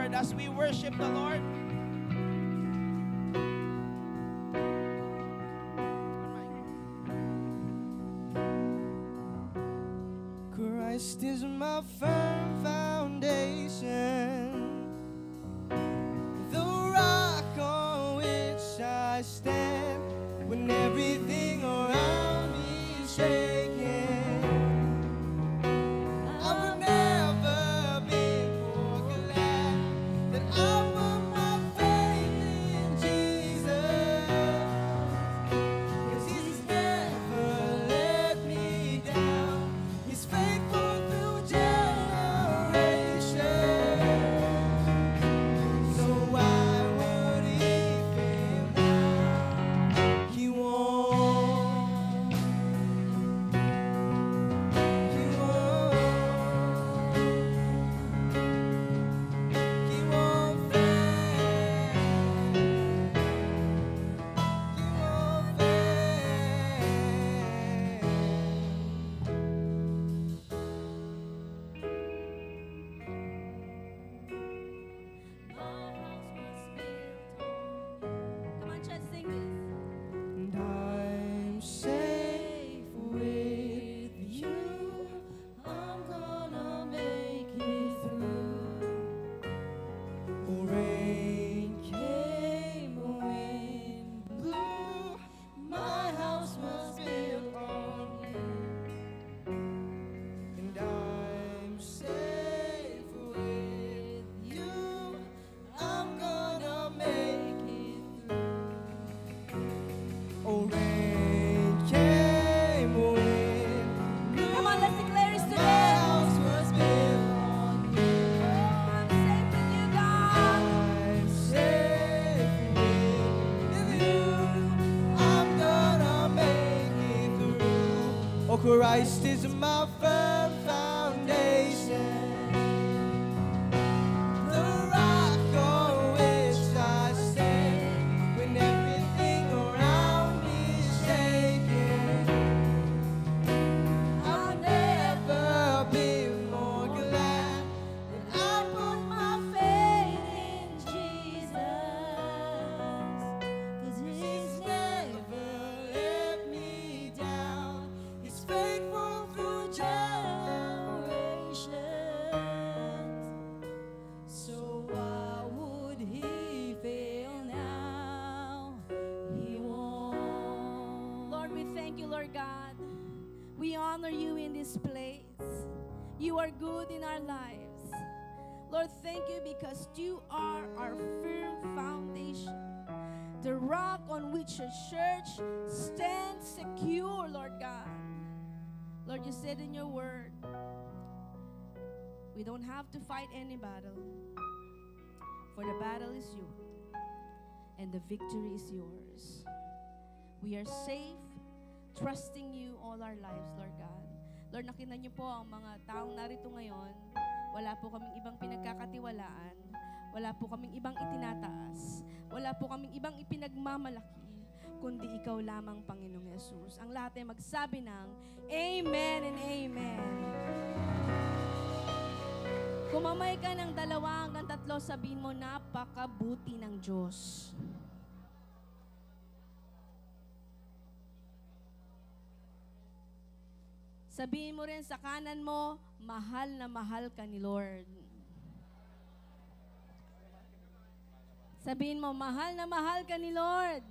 Lord, as we worship the Lord. Christ is my firm foundation, the rock on which I stand when everything around me is shaking. I would never be more glad that I put my faith in Jesus, 'cause He's never let me down. He's faithful through generations. So why would He fail now? He won't. He won't. He won't fail. He won't Come on, church, sing this. And I'm safe with you. I'm gonna make it through. Rain came, wind blew. My house was built on you. And I'm safe with you. I'm gonna make it through. Oh, rain came, wind blew. Come on, let's declare this My today. house was built on you. Oh, I'm safe with you, God. I'm safe with you. I'm gonna make it through. Oh, Christ is my firm foundation, the rock on which I stand when everything around me is shaking. I'll never be more glad that I put my faith in Jesus, 'cause He's never let me down. He's faithful through generations. So why would He fail now? He won't. Lord, we thank you, Lord God. We honor you in this place. You are good in our lives. Lord, thank you because you are our firm foundation, the rock on which your church stands secure, Lord God. Lord, you said in your word, we don't have to fight any battle, for the battle is yours, and the victory is yours. We are safe, trusting you all our lives, Lord God. Lord, nakita niyo po ang mga taong narito ngayon. Wala po kaming ibang pinagkakatiwalaan. Wala po kaming ibang itinataas. Wala po kaming ibang ipinagmamalaki, kundi ikaw lamang, Panginoong Yesus. Ang lahat ay magsabi ng Amen and Amen. Kumamay ka ng 2 hanggang 3, sabihin mo, napakabuti ng Diyos. Sabihin mo rin sa kanan mo, mahal na mahal ka ni Lord. Sabihin mo, mahal na mahal ka ni Lord.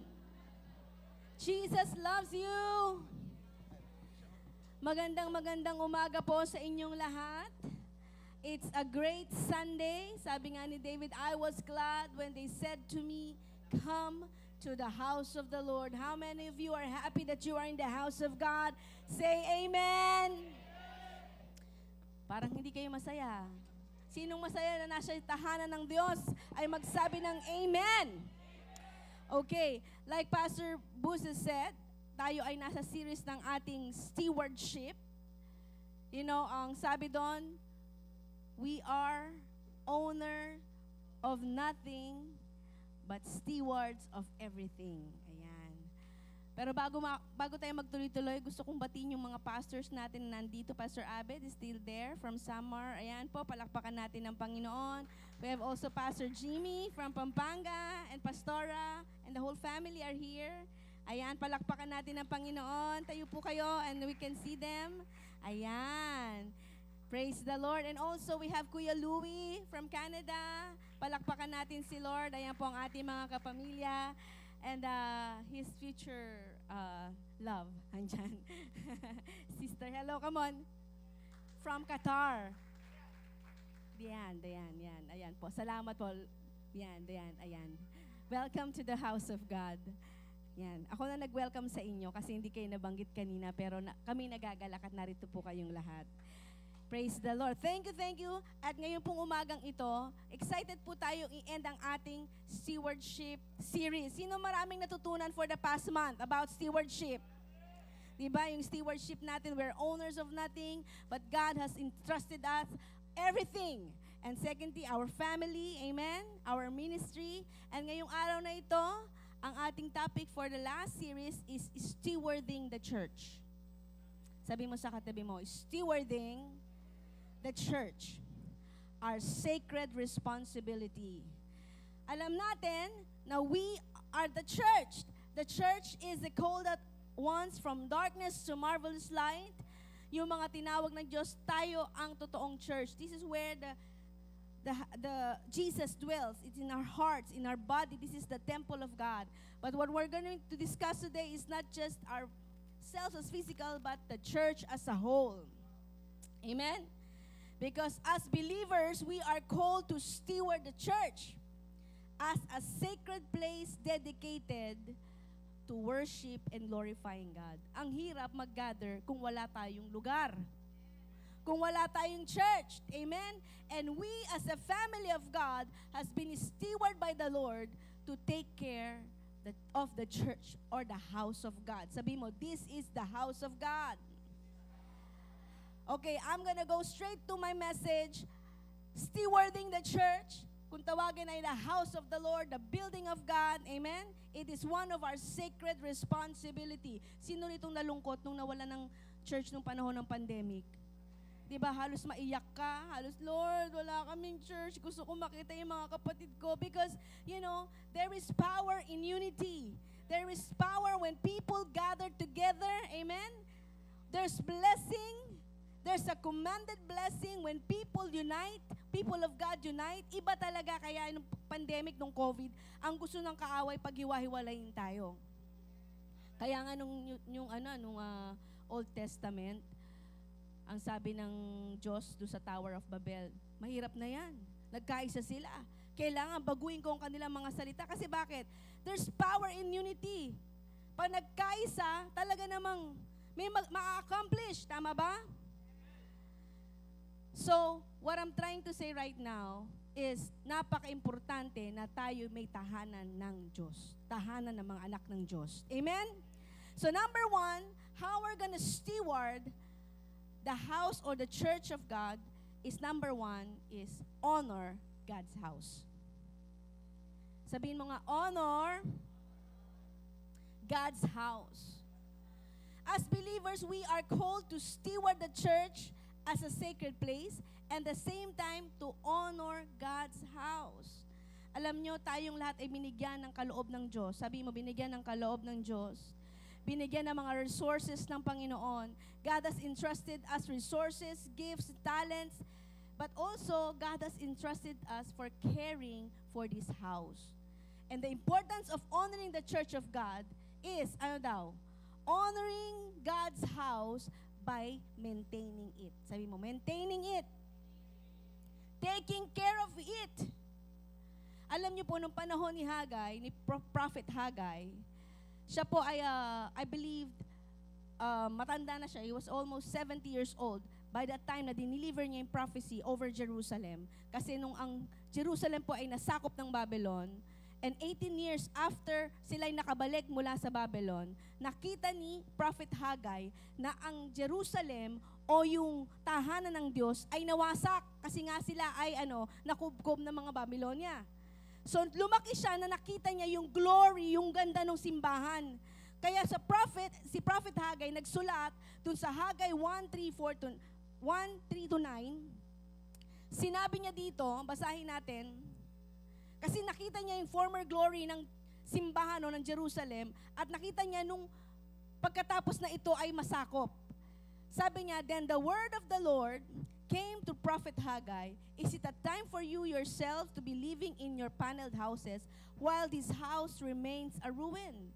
Jesus loves you. Magandang umaga po sa inyong lahat. It's a great Sunday. Sabi nga ni David, I was glad when they said to me, come to the house of the Lord. How many of you are happy that you are in the house of God? Say amen. Parang hindi kayo masaya. Sinong masaya na nasa tahanan ng Diyos ay magsabi ng amen. Okay, like Pastor Buse said, tayo ay nasa series ng ating stewardship. You know, ang sabi doon, we are owner of nothing but stewards of everything. Ayan. Pero bago tayo magtuloy-tuloy, gusto kong batiin yung mga pastors natin na nandito. Pastor Abed is still there from Samar. Ayan po, palakpakan natin ng Panginoon. We have also Pastor Jimmy from Pampanga and Pastora and the whole family are here. Ayan, palakpakan natin ng Panginoon. Tayo po kayo and we can see them. Ayan. Praise the Lord. And also we have Kuya Louie from Canada. Palakpakan natin si Lord. Ayan po ang ating mga kapamilya. And his future love, andyan. Sister, hello, come on. From Qatar. Diyan. Ayan po. Salamat po. Diyan. Ayan. Welcome to the house of God. Yan. Ako na nag-welcome sa inyo kasi hindi kayo nabanggit kanina, pero kami nagagalak at narito po kayong lahat. Praise the Lord. Thank you. At ngayon pong umagang ito, excited po tayong i-end ang ating stewardship series. Sino maraming natutunan for the past month about stewardship? Diba? Yung stewardship natin, we're owners of nothing, but God has entrusted us everything. And secondly, our family, amen? Our ministry. And ngayong araw na ito, ang ating topic for the last series is stewarding the church. Sabi mo sa katabi mo, stewarding the church, our sacred responsibility. Alam natin na we are the church. The church is the called out ones from darkness to marvelous light. Yung mga tinawag ng Diyos, tayo ang totoong church. This is where the Jesus dwells. It's in our hearts, in our body. This is the temple of God. But what we're going to discuss today is not just ourselves as physical, but the church as a whole. Amen? Because as believers, we are called to steward the church as a sacred place dedicated to worship and glorifying God. Ang hirap mag-gather kung wala tayong lugar. Kung wala tayong church. Amen? And we as a family of God has been stewarded by the Lord to take care of the church or the house of God. Sabi mo, this is the house of God. Okay, I'm gonna go straight to my message. Stewarding the church, kung tawagin ay the house of the Lord, the building of God, amen? It is one of our sacred responsibility. Sino nitong nalungkot nung nawala ng church nung panahon ng pandemic? Diba, halos maiyak ka, halos, Lord, wala kaming church, gusto ko makita yung mga kapatid ko. Because, there is power in unity. There is power when people gather together, amen? There's blessing. There's a commanded blessing when people unite, people of God unite. Iba talaga kaya nung pandemic, nung COVID, ang gusto ng kaaway paghiwa-hiwalayin tayo. Kaya nga nung Old Testament, ang sabi ng Diyos doon sa Tower of Babel, mahirap na yan. Nagkaisa sila. Kailangan baguhin ko ang kanilang mga salita. Kasi bakit? There's power in unity. Pag nagkaisa, talaga namang may ma-accomplish. Tama ba? So, what I'm trying to say right now is napaka-importante na tayo may tahanan ng Diyos. Tahanan ng mga anak ng Diyos. Amen? So, number one, how we're gonna steward the house or the church of God is number one is honor God's house. Sabihin mo nga, honor God's house. As believers, we are called to steward the church as a sacred place and the same time to honor God's house. Alam nyo, tayong lahat ay binigyan ng kaloob ng Diyos. Sabi mo, binigyan ng kaloob ng Diyos. Binigyan ng mga resources ng Panginoon. God has entrusted us resources, gifts, talents, but also God has entrusted us for caring for this house. And the importance of honoring the church of God is, honoring God's house by maintaining it. Sabi mo, maintaining it. Taking care of it. Alam niyo po, nung panahon ni Haggai, ni Prophet Haggai, siya po ay, I believe, matanda na siya. He was almost 70 years old by that time na dineliver niya yung prophecy over Jerusalem. Kasi nung ang Jerusalem po ay nasakop ng Babylon, and 18 years after sila'y nakabalik mula sa Babylon, nakita ni Prophet Haggai na ang Jerusalem o yung tahanan ng Diyos ay nawasak kasi nga sila ay nakubkob ng mga Babylonia. So lumaki siya na nakita niya yung glory, yung ganda ng simbahan. Kaya si Prophet Haggai nagsulat dun sa Haggai 1:3 to 9. Sinabi niya dito, basahin natin, kasi nakita niya yung former glory ng simbahan ng Jerusalem at nakita niya nung pagkatapos na ito ay masakop. Sabi niya, then the word of the Lord came to Prophet Haggai, is it a time for you yourself to be living in your paneled houses while this house remains a ruin?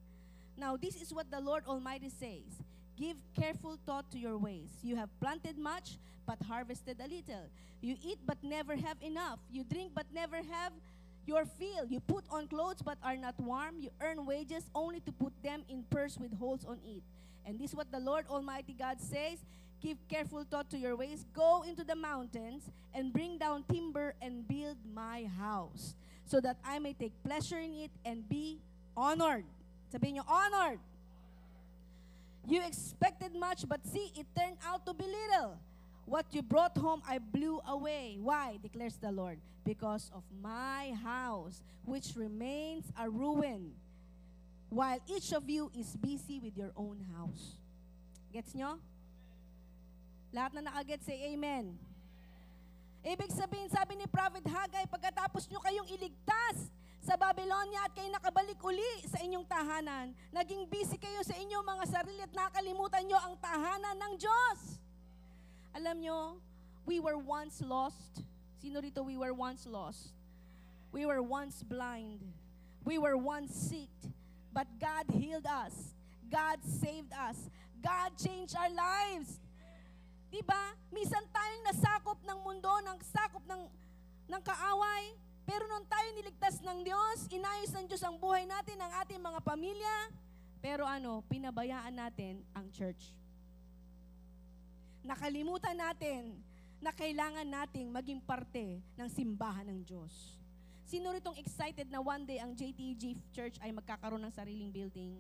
Now this is what the Lord Almighty says, give careful thought to your ways. You have planted much, but harvested a little. You eat but never have enough. You drink but never have your fill. You put on clothes but are not warm. You earn wages only to put them in purse with holes on it. And this is what the Lord Almighty God says, give careful thought to your ways. Go into the mountains and bring down timber and build my house, so that I may take pleasure in it and be honored. Sabihin niyo, honored. You expected much, but see, it turned out to be little. What you brought home, I blew away. Why? Declares the Lord. Because of my house, which remains a ruin, while each of you is busy with your own house. Gets nyo? Lahat na nakaget, say amen. Ibig sabihin, sabi ni Prophet Haggai, pagkatapos nyo kayong iligtas sa Babylonia at kayo nakabalik uli sa inyong tahanan, naging busy kayo sa inyong mga sarili at nakalimutan nyo ang tahanan ng Diyos. Alam nyo, we were once lost. Sino rito we were once lost? We were once blind. We were once sick. But God healed us. God saved us. God changed our lives. Diba? Minsan tayong nasakop ng mundo, sakop ng kaaway. Pero nung tayo niligtas ng Diyos, inayos ng Diyos ang buhay natin, ang ating mga pamilya. Pero pinabayaan natin ang church. Nakalimutan natin na kailangan nating maging parte ng simbahan ng Diyos. Sino ritong excited na one day ang JTG Church ay magkakaroon ng sariling building?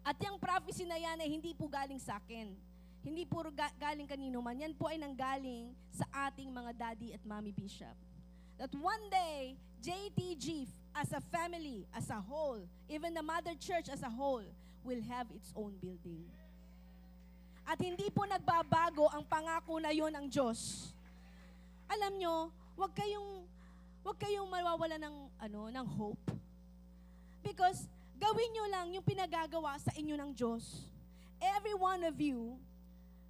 At yung prophecy na yan ay hindi po galing sa akin. Hindi po galing kanino man. Yan po ay nanggaling sa ating mga daddy at mommy bishop. That one day, JTG as a family, as a whole, even the mother church as a whole, will have its own building. At hindi po nagbabago ang pangako na yon ng Diyos. Alam nyo, wag kayong mawawala ng hope. Because gawin nyo lang yung pinagagawa sa inyo ng Diyos. Every one of you,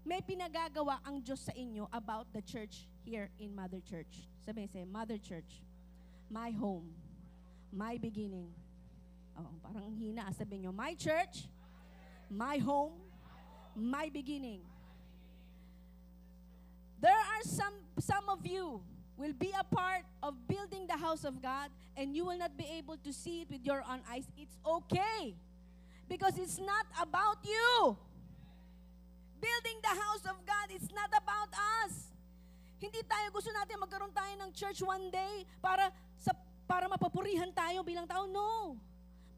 may pinagagawa ang Diyos sa inyo about the church here in Mother Church. Sabi, Mother Church, my home, my beginning. Parang hina. Sabi nyo, my church, my home, my beginning. There are some of you will be a part of building the house of God and you will not be able to see it with your own eyes. It's okay. Because it's not about you. Building the house of God, it's not about us. Hindi tayo gusto natin magkaroon tayo ng church one day para mapupurihan tayo bilang tao. No.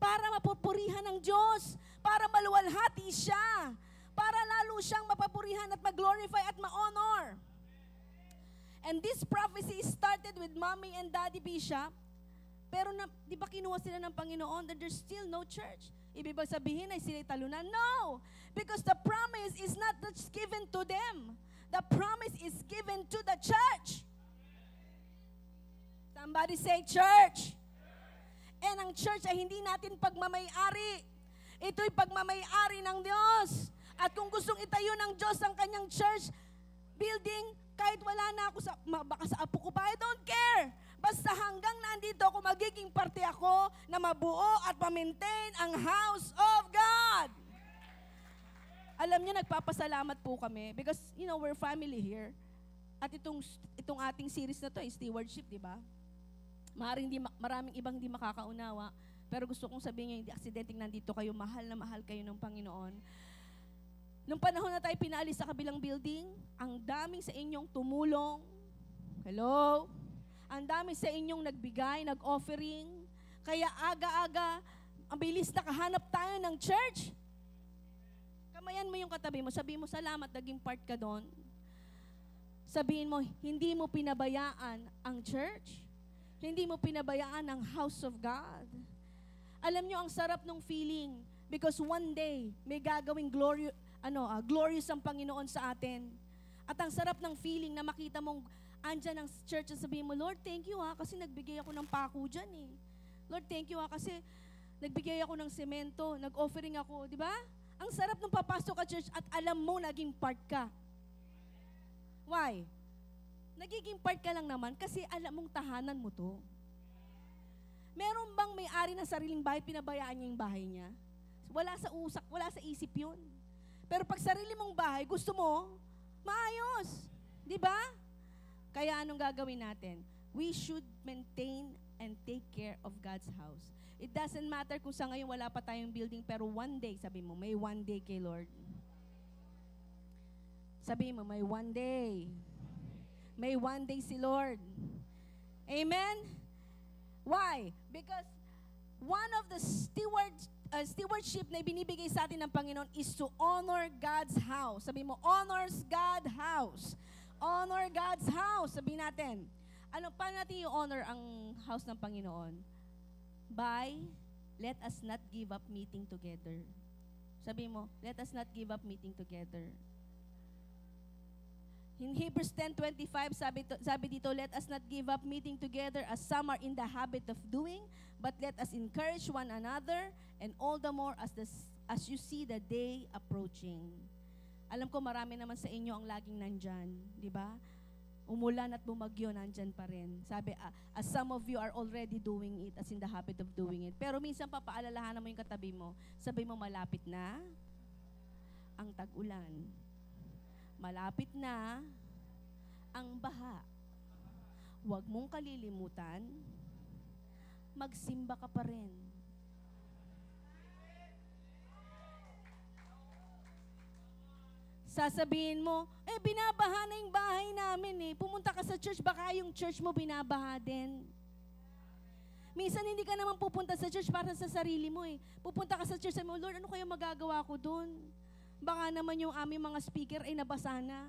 Para mapupurihan ng Diyos. Para maluwalhati siya. Para lalo siyang mapapurihan at mag-glorify at ma-honor. And this prophecy started with Mommy and Daddy Bishop. Pero di ba kinuha sila ng Panginoon that there's still no church? Ibig ba sabihin ay sila'y talunan? No! Because the promise is not just given to them. The promise is given to the church. Somebody say church. And ang church ay hindi natin pagmamay-ari. Ito'y pagmamay-ari ng Diyos. At kung gustong itayo ng Diyos ang kanyang church building, kahit wala na ako baka sa apo ko pa, I don't care. Basta hanggang nandito ako, magiging parte ako na mabuo at ma-maintain ang house of God. Alam niyo, nagpapasalamat po kami because, we're family here. At itong ating series na to ay stewardship, di ba? Maraming ibang hindi makakaunawa. Pero gusto kong sabihin niyo, hindi aksidenteng nandito kayo, mahal na mahal kayo ng Panginoon. Nung panahon na tayo pinaalis sa kabilang building, ang daming sa inyong tumulong. Hello? Ang dami sa inyong nagbigay, nag-offering. Kaya aga-aga, ang bilis nakahanap tayo ng church. Kamayan mo yung katabi mo, sabihin mo, salamat, naging part ka doon. Sabihin mo, hindi mo pinabayaan ang church. Hindi mo pinabayaan ang house of God. Alam nyo, ang sarap ng feeling Because one day, may gagawing glorious ang Panginoon sa atin. At ang sarap ng feeling na makita mong andyan ang church at sabihin mo, Lord, thank you kasi nagbigay ako ng pako dyan eh. Lord, thank you kasi nagbigay ako ng semento, nag-offering ako, di ba? Ang sarap nung papasok ka church at alam mo naging part ka. Why? Nagiging part ka lang naman kasi alam mong tahanan mo to. Meron bang may-ari ng sariling bahay, pinabayaan niya yung bahay niya? Wala sa usak, wala sa isip yun. Pero pag sarili mong bahay, gusto mo, maayos. Di ba? Kaya anong gagawin natin? We should maintain and take care of God's house. It doesn't matter kung sa ngayon wala pa tayong building, pero one day, sabi mo, may one day kay Lord. Sabi mo, may one day. May one day si Lord. Amen? Why? Because one of the stewardship na binibigay sa atin ng Panginoon is to honor God's house. Sabi mo, honors God's house. Honor God's house. Sabi natin, paano natin i-honor ang house ng Panginoon? By, let us not give up meeting together. Sabi mo, let us not give up meeting together. In Hebrews 10:25, sabi dito, let us not give up meeting together as some are in the habit of doing, but let us encourage one another, and all the more as you see the day approaching. Alam ko marami naman sa inyo ang laging nandyan, di ba? Umulan at bumagyo, nandyan pa rin. Sabi, as some of you are already doing it, as in the habit of doing it. Pero minsan papaalalahanan mo yung katabi mo, sabi mo malapit na ang tag-ulan. Malapit na ang baha. Huwag mong kalilimutan, magsimba ka pa rin. Sasabihin mo, binabaha na yung bahay namin eh. Pumunta ka sa church, baka yung church mo binabaha din. Minsan hindi ka naman pupunta sa church para sa sarili mo eh. Pupunta ka sa church, sabi mo, Lord, ano kaya magagawa ko doon? Baka naman yung aming mga speaker ay nabasa na.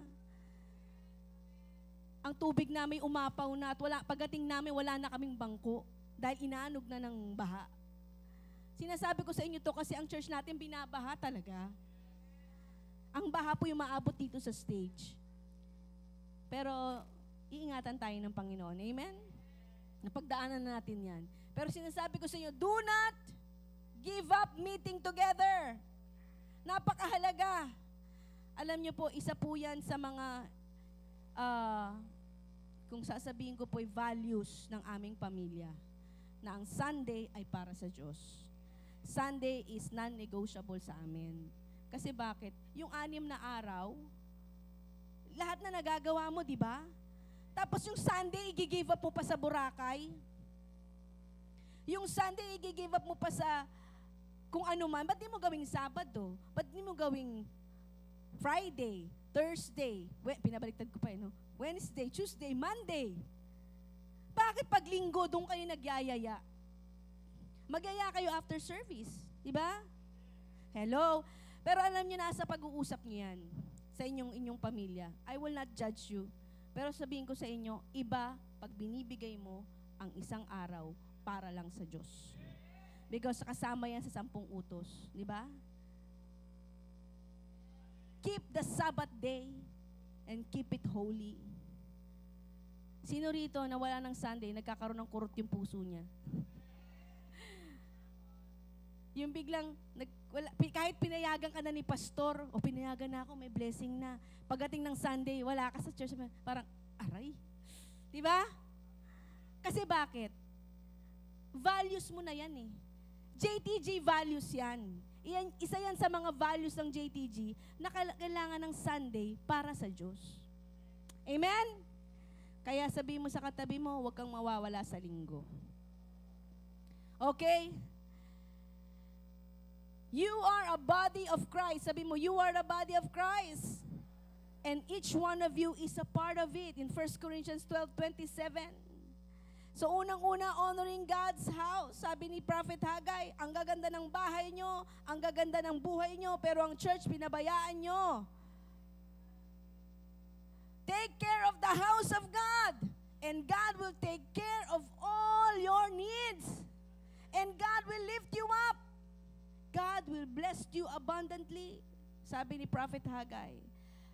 Ang tubig namin umapaw na at pagdating namin wala na kaming bangko dahil inaanog na ng baha. Sinasabi ko sa inyo to kasi ang church natin binabaha talaga. Ang baha po yung maabot dito sa stage. Pero iingatan tayo ng Panginoon. Amen? Napagdaanan na natin yan. Pero sinasabi ko sa inyo, do not give up meeting together. Napakahalaga. Alam niyo po, isa po yan sa mga, kung sasabihin ko po, values ng aming pamilya. Na ang Sunday ay para sa Diyos. Sunday is non-negotiable sa amin. Kasi bakit? Yung 6 na araw, lahat na nagagawa mo, di ba? Tapos yung Sunday, i-give up mo pa sa Boracay. Yung Sunday, i-give up mo pa sa kung ano man. Ba't di mo gawing Sabado? Ba't di mo gawing Friday, Thursday, pinabaliktad ko pa no? Wednesday, Tuesday, Monday. Bakit pag Linggo, doon kayo nagyayaya? Magyaya kayo after service. Di ba? Hello? Pero alam niyo, nasa pag-uusap niyo yan sa inyong pamilya. I will not judge you. Pero sabihin ko sa inyo, iba pag binibigay mo ang isang araw para lang sa Diyos. Because kasama yan sa 10 utos. Di ba? Keep the Sabbath day and keep it holy. Sino rito na wala ng Sunday, nagkakaroon ng kurot yung puso niya? Yung biglang, kahit pinayagan ka na ni pastor, o pinayagan na ako, may blessing na. Pagdating ng Sunday, wala ka sa church, parang, aray. Di ba? Kasi bakit? Values mo na yan eh. JTG values yan. Isa yan sa mga values ng JTG na kailangan ng Sunday para sa Diyos. Amen? Kaya sabihin mo sa katabi mo, huwag kang mawawala sa linggo. Okay? You are a body of Christ. Sabi mo, you are the body of Christ. And each one of you is a part of it. In 1 Corinthians 12:27. So unang-una, honoring God's house. Sabi ni Prophet Haggai, ang gaganda ng bahay nyo, ang gaganda ng buhay nyo, pero ang church, pinabayaan nyo. Take care of the house of God, and God will take care of all your needs. And God will lift you up. God will bless abundantly. Sabi ni Prophet Haggai.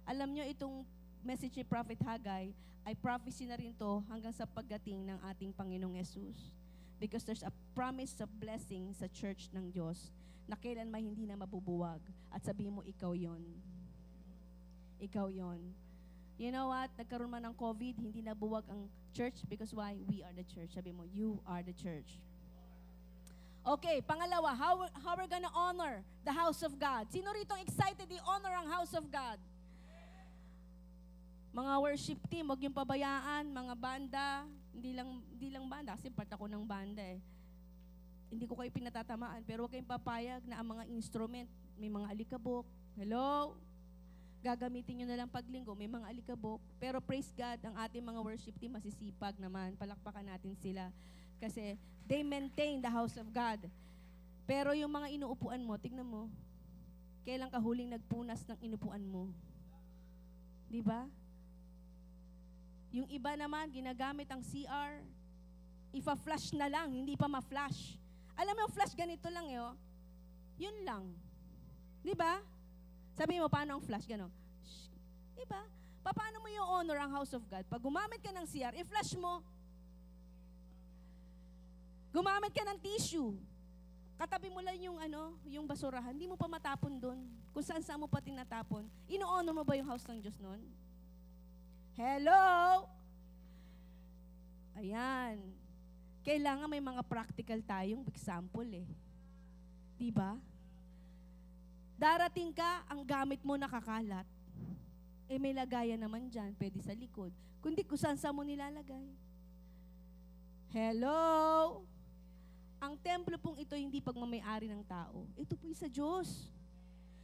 Alam nyo, itong message ni Prophet Haggai ay prophecy na rin to hanggang sa pagdating ng ating Panginoong Yesus. Because there's a promise of blessing sa church ng Diyos na kailanman hindi na mabubuwag. At sabihin mo, ikaw yon. Ikaw yon. You know what? Nagkaroon man ng COVID, hindi nabuwag ang church because why? We are the church. Sabi mo, you are the church. Okay, pangalawa, how we're gonna honor the house of God? Sino rito excited i-honor ang house of God? Mga worship team, huwag yung pabayaan, mga banda, hindi lang banda, kasi part ako ng banda eh. Hindi ko kayo pinatatamaan, pero huwag kayong papayag na ang mga instrument, may mga alikabok, hello? Gagamitin nyo na lang paglinggo, may mga alikabok. Pero praise God, ang ating mga worship team masisipag naman, palakpakan natin sila. Kasi they maintain the house of God. Pero yung mga inuupuan mo, tignan mo, kailan ka huling nagpunas ng inupuan mo? Di ba? Yung iba naman, ginagamit ang CR, ipa-flash na lang, hindi pa ma-flash. Alam mo, flash ganito lang eh, oh. Yun lang. Di ba? Sabi mo, paano ang flash? Gano'n. Di ba? Paano mo yung honor ang house of God? Pag gumamit ka ng CR, i-flash mo. Gumamit ka ng tissue. Katabi mo lang yung basurahan. Hindi mo pa matapon doon. Kung saan mo pa tinatapon. Ino-honor mo ba yung house ng Diyos noon? Hello? Ayan. Kailangan may mga practical tayong example eh. Diba? Darating ka, ang gamit mo nakakalat. Eh may lagayan naman dyan, pwede sa likod. Kundi kung saan mo nilalagay. Hello? Ang templo pong ito hindi pagmamayari ng tao. Ito po'y sa Diyos.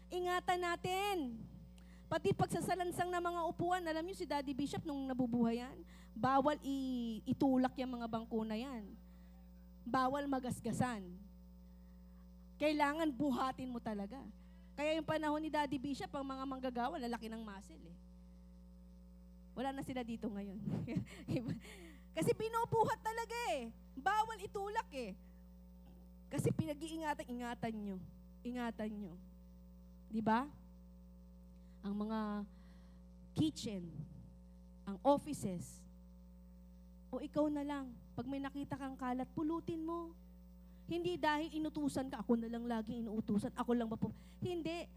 Ingatan natin. Pati pagsasalansang ng mga upuan, alam niyo si Daddy Bishop nung nabubuhay yan, bawal itulak yung mga bangko na yan. Bawal magasgasan. Kailangan buhatin mo talaga. Kaya yung panahon ni Daddy Bishop, ang mga manggagawa, lalaki ng muscle eh. Wala na sila dito ngayon. Kasi binubuhat talaga eh. Bawal itulak eh. Kasi ingatan nyo. Ingatan nyo. Diba? Ang mga kitchen, ang offices, o ikaw na lang, pag may nakita kang kalat, pulutin mo. Hindi dahil inutusan ka, ako na lang lagi inuutusan, ako lang ba po. Hindi.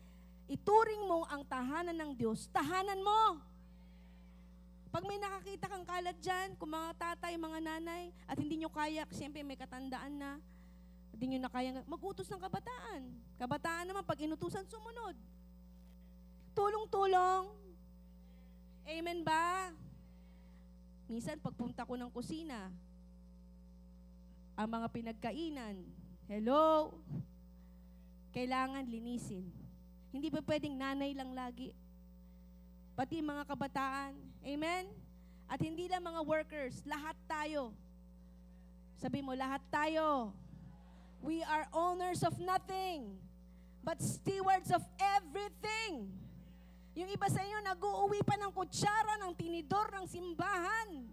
Ituring mo ang tahanan ng Diyos, tahanan mo. Pag may nakakita kang kalat dyan, kung mga tatay, mga nanay, at hindi nyo kaya, siyempre may katandaan na, hindi nyo na kaya, mag-utos ng kabataan. Kabataan naman, pag inutusan, sumunod. Tulong-tulong. Amen ba? Minsan, pagpunta ko ng kusina, ang mga pinagkainan, hello? Kailangan linisin. Hindi ba pwedeng nanay lang lagi? Pati mga kabataan. Amen? At hindi lang mga workers, lahat tayo. Sabi mo, lahat tayo. We are owners of nothing, but stewards of everything. Yung iba sa inyo, nag-uuwi pa ng kutsara, ng tinidor, ng simbahan.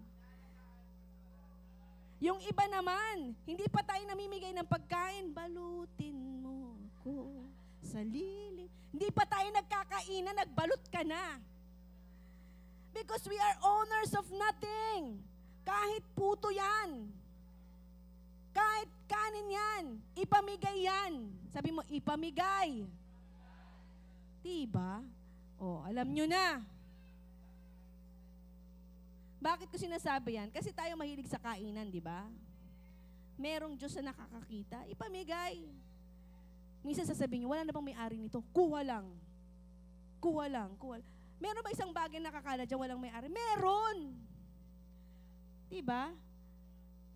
Yung iba naman, hindi pa tayo namimigay ng pagkain, balutin mo ko sa liling. Hindi pa tayo nagkakainan, nagbalot ka na. Because we are owners of nothing. Kahit puto yan. Kahit kanin yan. Ipamigay yan. Sabi mo, ipamigay. Diba? O, alam nyo na. Bakit ko sinasabi yan? Kasi tayo mahilig sa kainan, di ba? Merong Diyos na nakakakita, ipamigay. Minsan sasabihin nyo, wala na bang may-ari nito? Kuha lang. Kuha lang, kuha lang. Meron ba isang bagay nakakala dyan walang may-ari? Meron! Diba?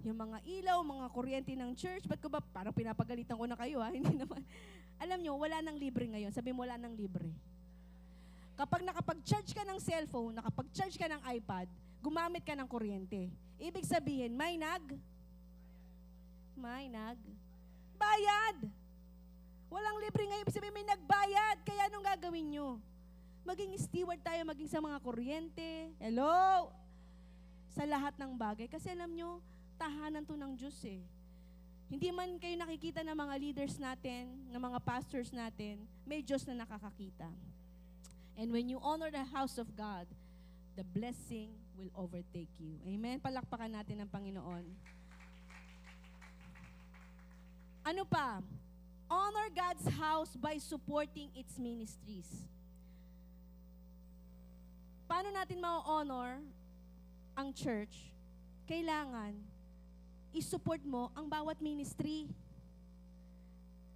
Yung mga ilaw, mga kuryente ng church, ba't ko ba, parang pinapagalitan ko na kayo ha? Hindi naman. Alam nyo, wala nang libre ngayon. Sabi mo, wala nang libre. Kapag nakapag-charge ka ng cellphone, nakapag-charge ka ng iPad, gumamit ka ng kuryente. Ibig sabihin, may bayad. Walang libre ngayon. Ibig sabihin, may nagbayad. Kaya anong gagawin nyo? Maging steward tayo, maging sa mga kuryente. Hello? Sa lahat ng bagay. Kasi alam nyo, tahanan to ng Diyos eh. Hindi man kayo nakikita ng mga leaders natin, ng mga pastors natin, may Diyos na nakakakita. And when you honor the house of God, the blessing will overtake you. Amen? Palakpakan natin ang Panginoon. Ano pa? Honor God's house by supporting its ministries. Paano natin ma-honor ang church? Kailangan i-support mo ang bawat ministry.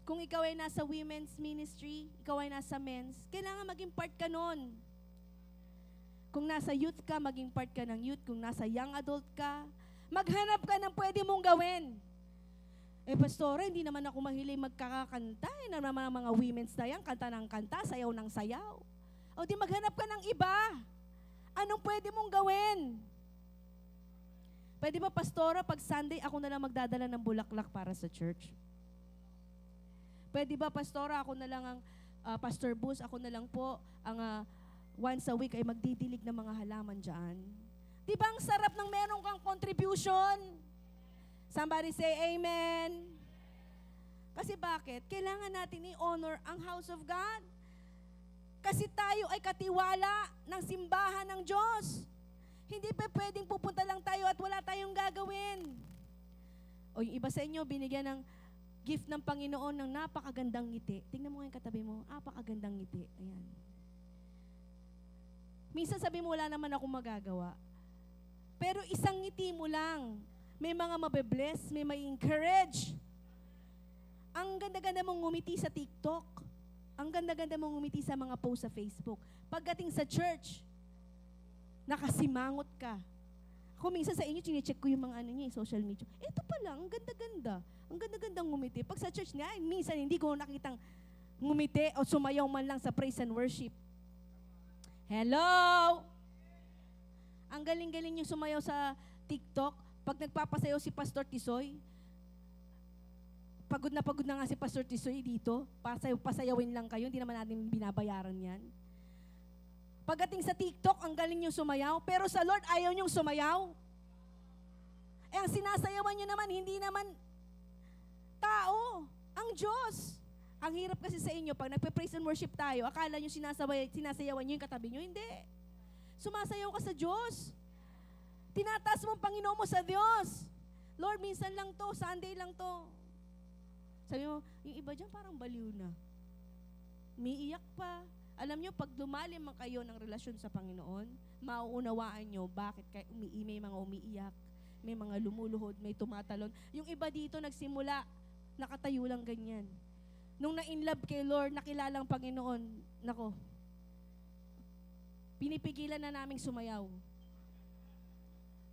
Kung ikaw ay nasa women's ministry, ikaw ay nasa men's, kailangan maging part ka nun. Kung nasa youth ka, maging part ka ng youth. Kung nasa young adult ka, maghanap ka ng pwede mong gawin. Pastora, hindi naman ako mahilig magkakakanta. Naman mga women's na yan, kanta ng kanta, sayaw ng sayaw. O di maghanap ka ng iba. Anong pwede mong gawin? Pwede ba, pastora, pag Sunday, ako na lang magdadala ng bulaklak para sa church? Pwede ba, pastora, ako na lang ang Pastor Bus, ako na lang po ang once a week ay magdidilig ng mga halaman dyan? Di ba ang sarap ng meron kang contribution? Somebody say amen. Kasi bakit? Kailangan natin i-honor ang house of God. Kasi tayo ay katiwala ng simbahan ng Diyos. Hindi pa pwedeng pupunta lang tayo at wala tayong gagawin. O yung iba sa inyo, binigyan ng gift ng Panginoon ng napakagandang ngiti. Tingnan mo nga yung katabi mo, napakagandang ngiti. Ayan. Minsan sabi mo, wala naman akong magagawa. Pero isang ngiti mo lang, may mga mabe-bless, may encourage. Ang ganda-ganda mong ngumiti sa TikTok. Ang ganda-ganda mong ngumiti sa mga post sa Facebook. Pagdating sa church, nakasimangot ka. Ako minsan sa inyo, chine-check ko yung mga social media. Ito pa lang, ang ganda-ganda. Ang ganda-gandang ngumiti. Pag sa church nga, minsan hindi ko nakitang ngumiti o sumayaw man lang sa praise and worship. Hello! Ang galing-galing yung sumayaw sa TikTok. Pag nagpapasayaw si Pastor Tisoy, pagod na nga si Pastor Tisoy dito, pasayawin lang kayo, hindi naman natin binabayaran yan. Pagdating sa TikTok, ang galing yung sumayaw, pero sa Lord, ayaw niyong sumayaw. Ang sinasayawan niyo naman, hindi naman tao, ang Diyos. Ang hirap kasi sa inyo, pag nagpe-praise and worship tayo, akala niyo sinasayawan niyo yung katabi niyo, hindi. Sumasayaw ka sa Diyos. Tinataas mo ang Panginoon mo sa Diyos. Lord, minsan lang to, Sunday lang to. Sabi mo, yung iba dyan parang baliw na. Umiiyak pa. Alam nyo, pag lumalim kayo ng relasyon sa Panginoon, mauunawaan nyo bakit may mga umiiyak, may mga lumuluhod, may tumatalon. Yung iba dito nagsimula, nakatayo lang ganyan. Nung na-inlove kay Lord, nakilala ang Panginoon, nako, pinipigilan na naming sumayaw.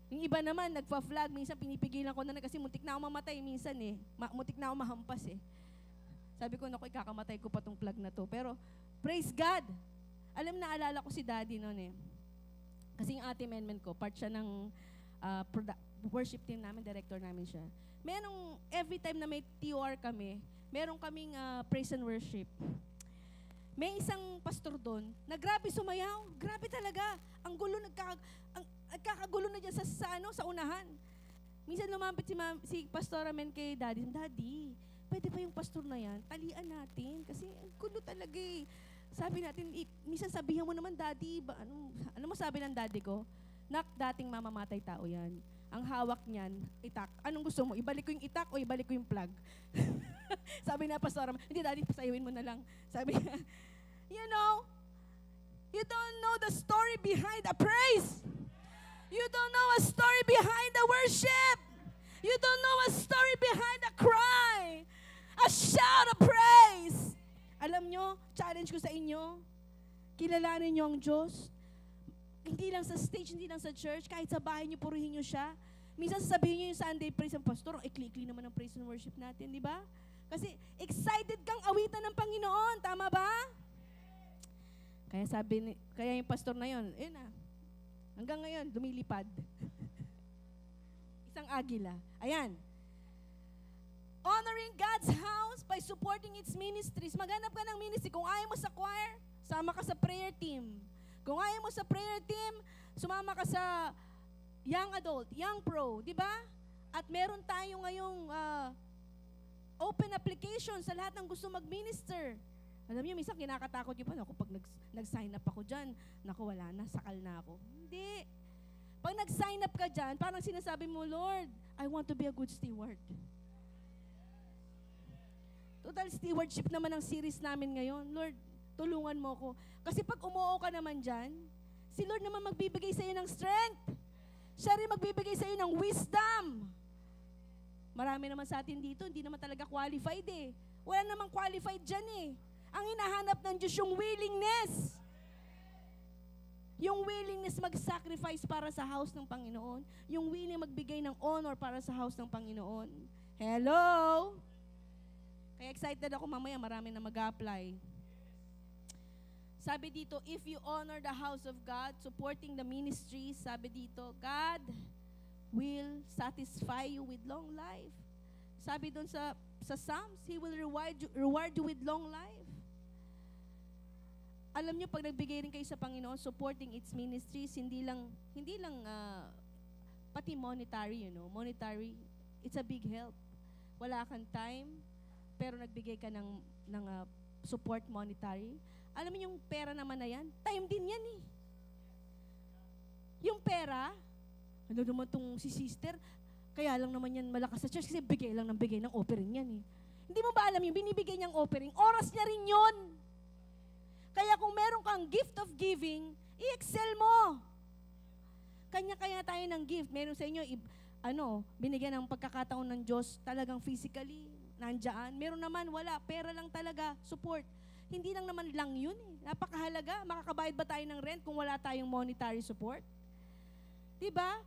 Yung iba naman, nagpa-flag, minsan pinipigilan ko na kasi muntik na ako mamatay minsan eh. Muntik na ako mahampas eh. Sabi ko, naku, ikakamatay ko pa tong flag na to. Pero, praise God! Naalala ko si Daddy noon eh. Kasi yung ate menmen ko, part siya ng worship team namin, director namin siya. Every time na may TOR kami, meron kaming praise and worship. May isang pastor doon, na grabe sumayaw. Grabe talaga. Ang gulo, nagkakagulo na dyan sa unahan. Minsan lumapit si Pastora Men kay Daddy, Daddy, pwede pa yung pastor na yan? Talian natin. Kasi ang gulo talaga eh. Sabi natin, minsan sabihan mo naman, Daddy, ano mo sabi ng daddy ko? Nak, dating mamamatay tao yan. Ang hawak niyan, itak. Anong gusto mo? Ibalik ko yung itak o ibalik ko yung plug? Sabi na Pastora, hindi Daddy, pasayawin mo na lang. Sabi niya, you don't know the story behind the praise. You don't know a story behind the worship. You don't know a story behind the cry. A shout of praise. Alam nyo, challenge ko sa inyo, kilalanin nyo ang Diyos. Hindi lang sa stage, hindi lang sa church, kahit sa bahay nyo, purihin nyo siya. Minsan sasabihin nyo yung Sunday praise ng pastor, ang ikli-ikli naman ang praise and worship natin, di ba? Kasi excited kang awitan ng Panginoon, tama ba? Kaya yung pastor na yun, hanggang ngayon, lumilipad. Isang agila. Ayan. Honoring God's house by supporting its ministries. Maghanap ka ng ministry. Kung ayaw mo sa choir, sama ka sa prayer team. Kung ayaw mo sa prayer team, sumama ka sa young adult, young pro, di ba? At meron tayo ngayong Open application sa lahat ng gusto mag-minister. Alam niyo, minsan kinakatakot niyo pa, naku, pag nag-sign up ako dyan, naku, wala na, sakal na ako. Hindi. Pag nag-sign up ka dyan, parang sinasabi mo, Lord, I want to be a good steward. Total stewardship naman ang series namin ngayon. Lord, tulungan mo ko. Kasi pag umuo ka naman dyan, si Lord naman magbibigay sa iyo ng strength. Siya rin magbibigay sa iyo ng wisdom. Marami naman sa atin dito, hindi naman talaga qualified eh. Wala namang qualified dyan eh. Ang hinahanap ng Diyos yung willingness. Yung willingness mag-sacrifice para sa house ng Panginoon. Yung willing magbigay ng honor para sa house ng Panginoon. Hello? Kaya excited ako mamaya, marami na mag-apply. Sabi dito, if you honor the house of God, supporting the ministry, sabi dito, God will satisfy you with long life. Sabi doon sa Psalms, He will reward you with long life. Alam niyo, pag nagbigay rin kayo sa Panginoon, supporting its ministries, hindi lang pati monetary, monetary, it's a big help. Wala kang time, pero nagbigay ka ng support monetary. Alam niyo, yung pera naman na yan, time din yan eh. Yung pera, ano naman tong si sister, kaya lang naman yan malakas sa church kasi bigay lang ng bigay ng offering yan eh. Hindi mo ba alam yung binibigay niyang offering, oras niya rin yun. Kaya kung meron kang gift of giving, i-excel mo. Kanya-kanya tayo ng gift. Meron sa inyo, binigyan ng pagkakataon ng Diyos talagang physically, nandiyan. Meron naman, wala. Pera lang talaga, support. Hindi lang naman lang yun eh. Napakahalaga. Makakabayad ba tayo ng rent kung wala tayong monetary support? Diba?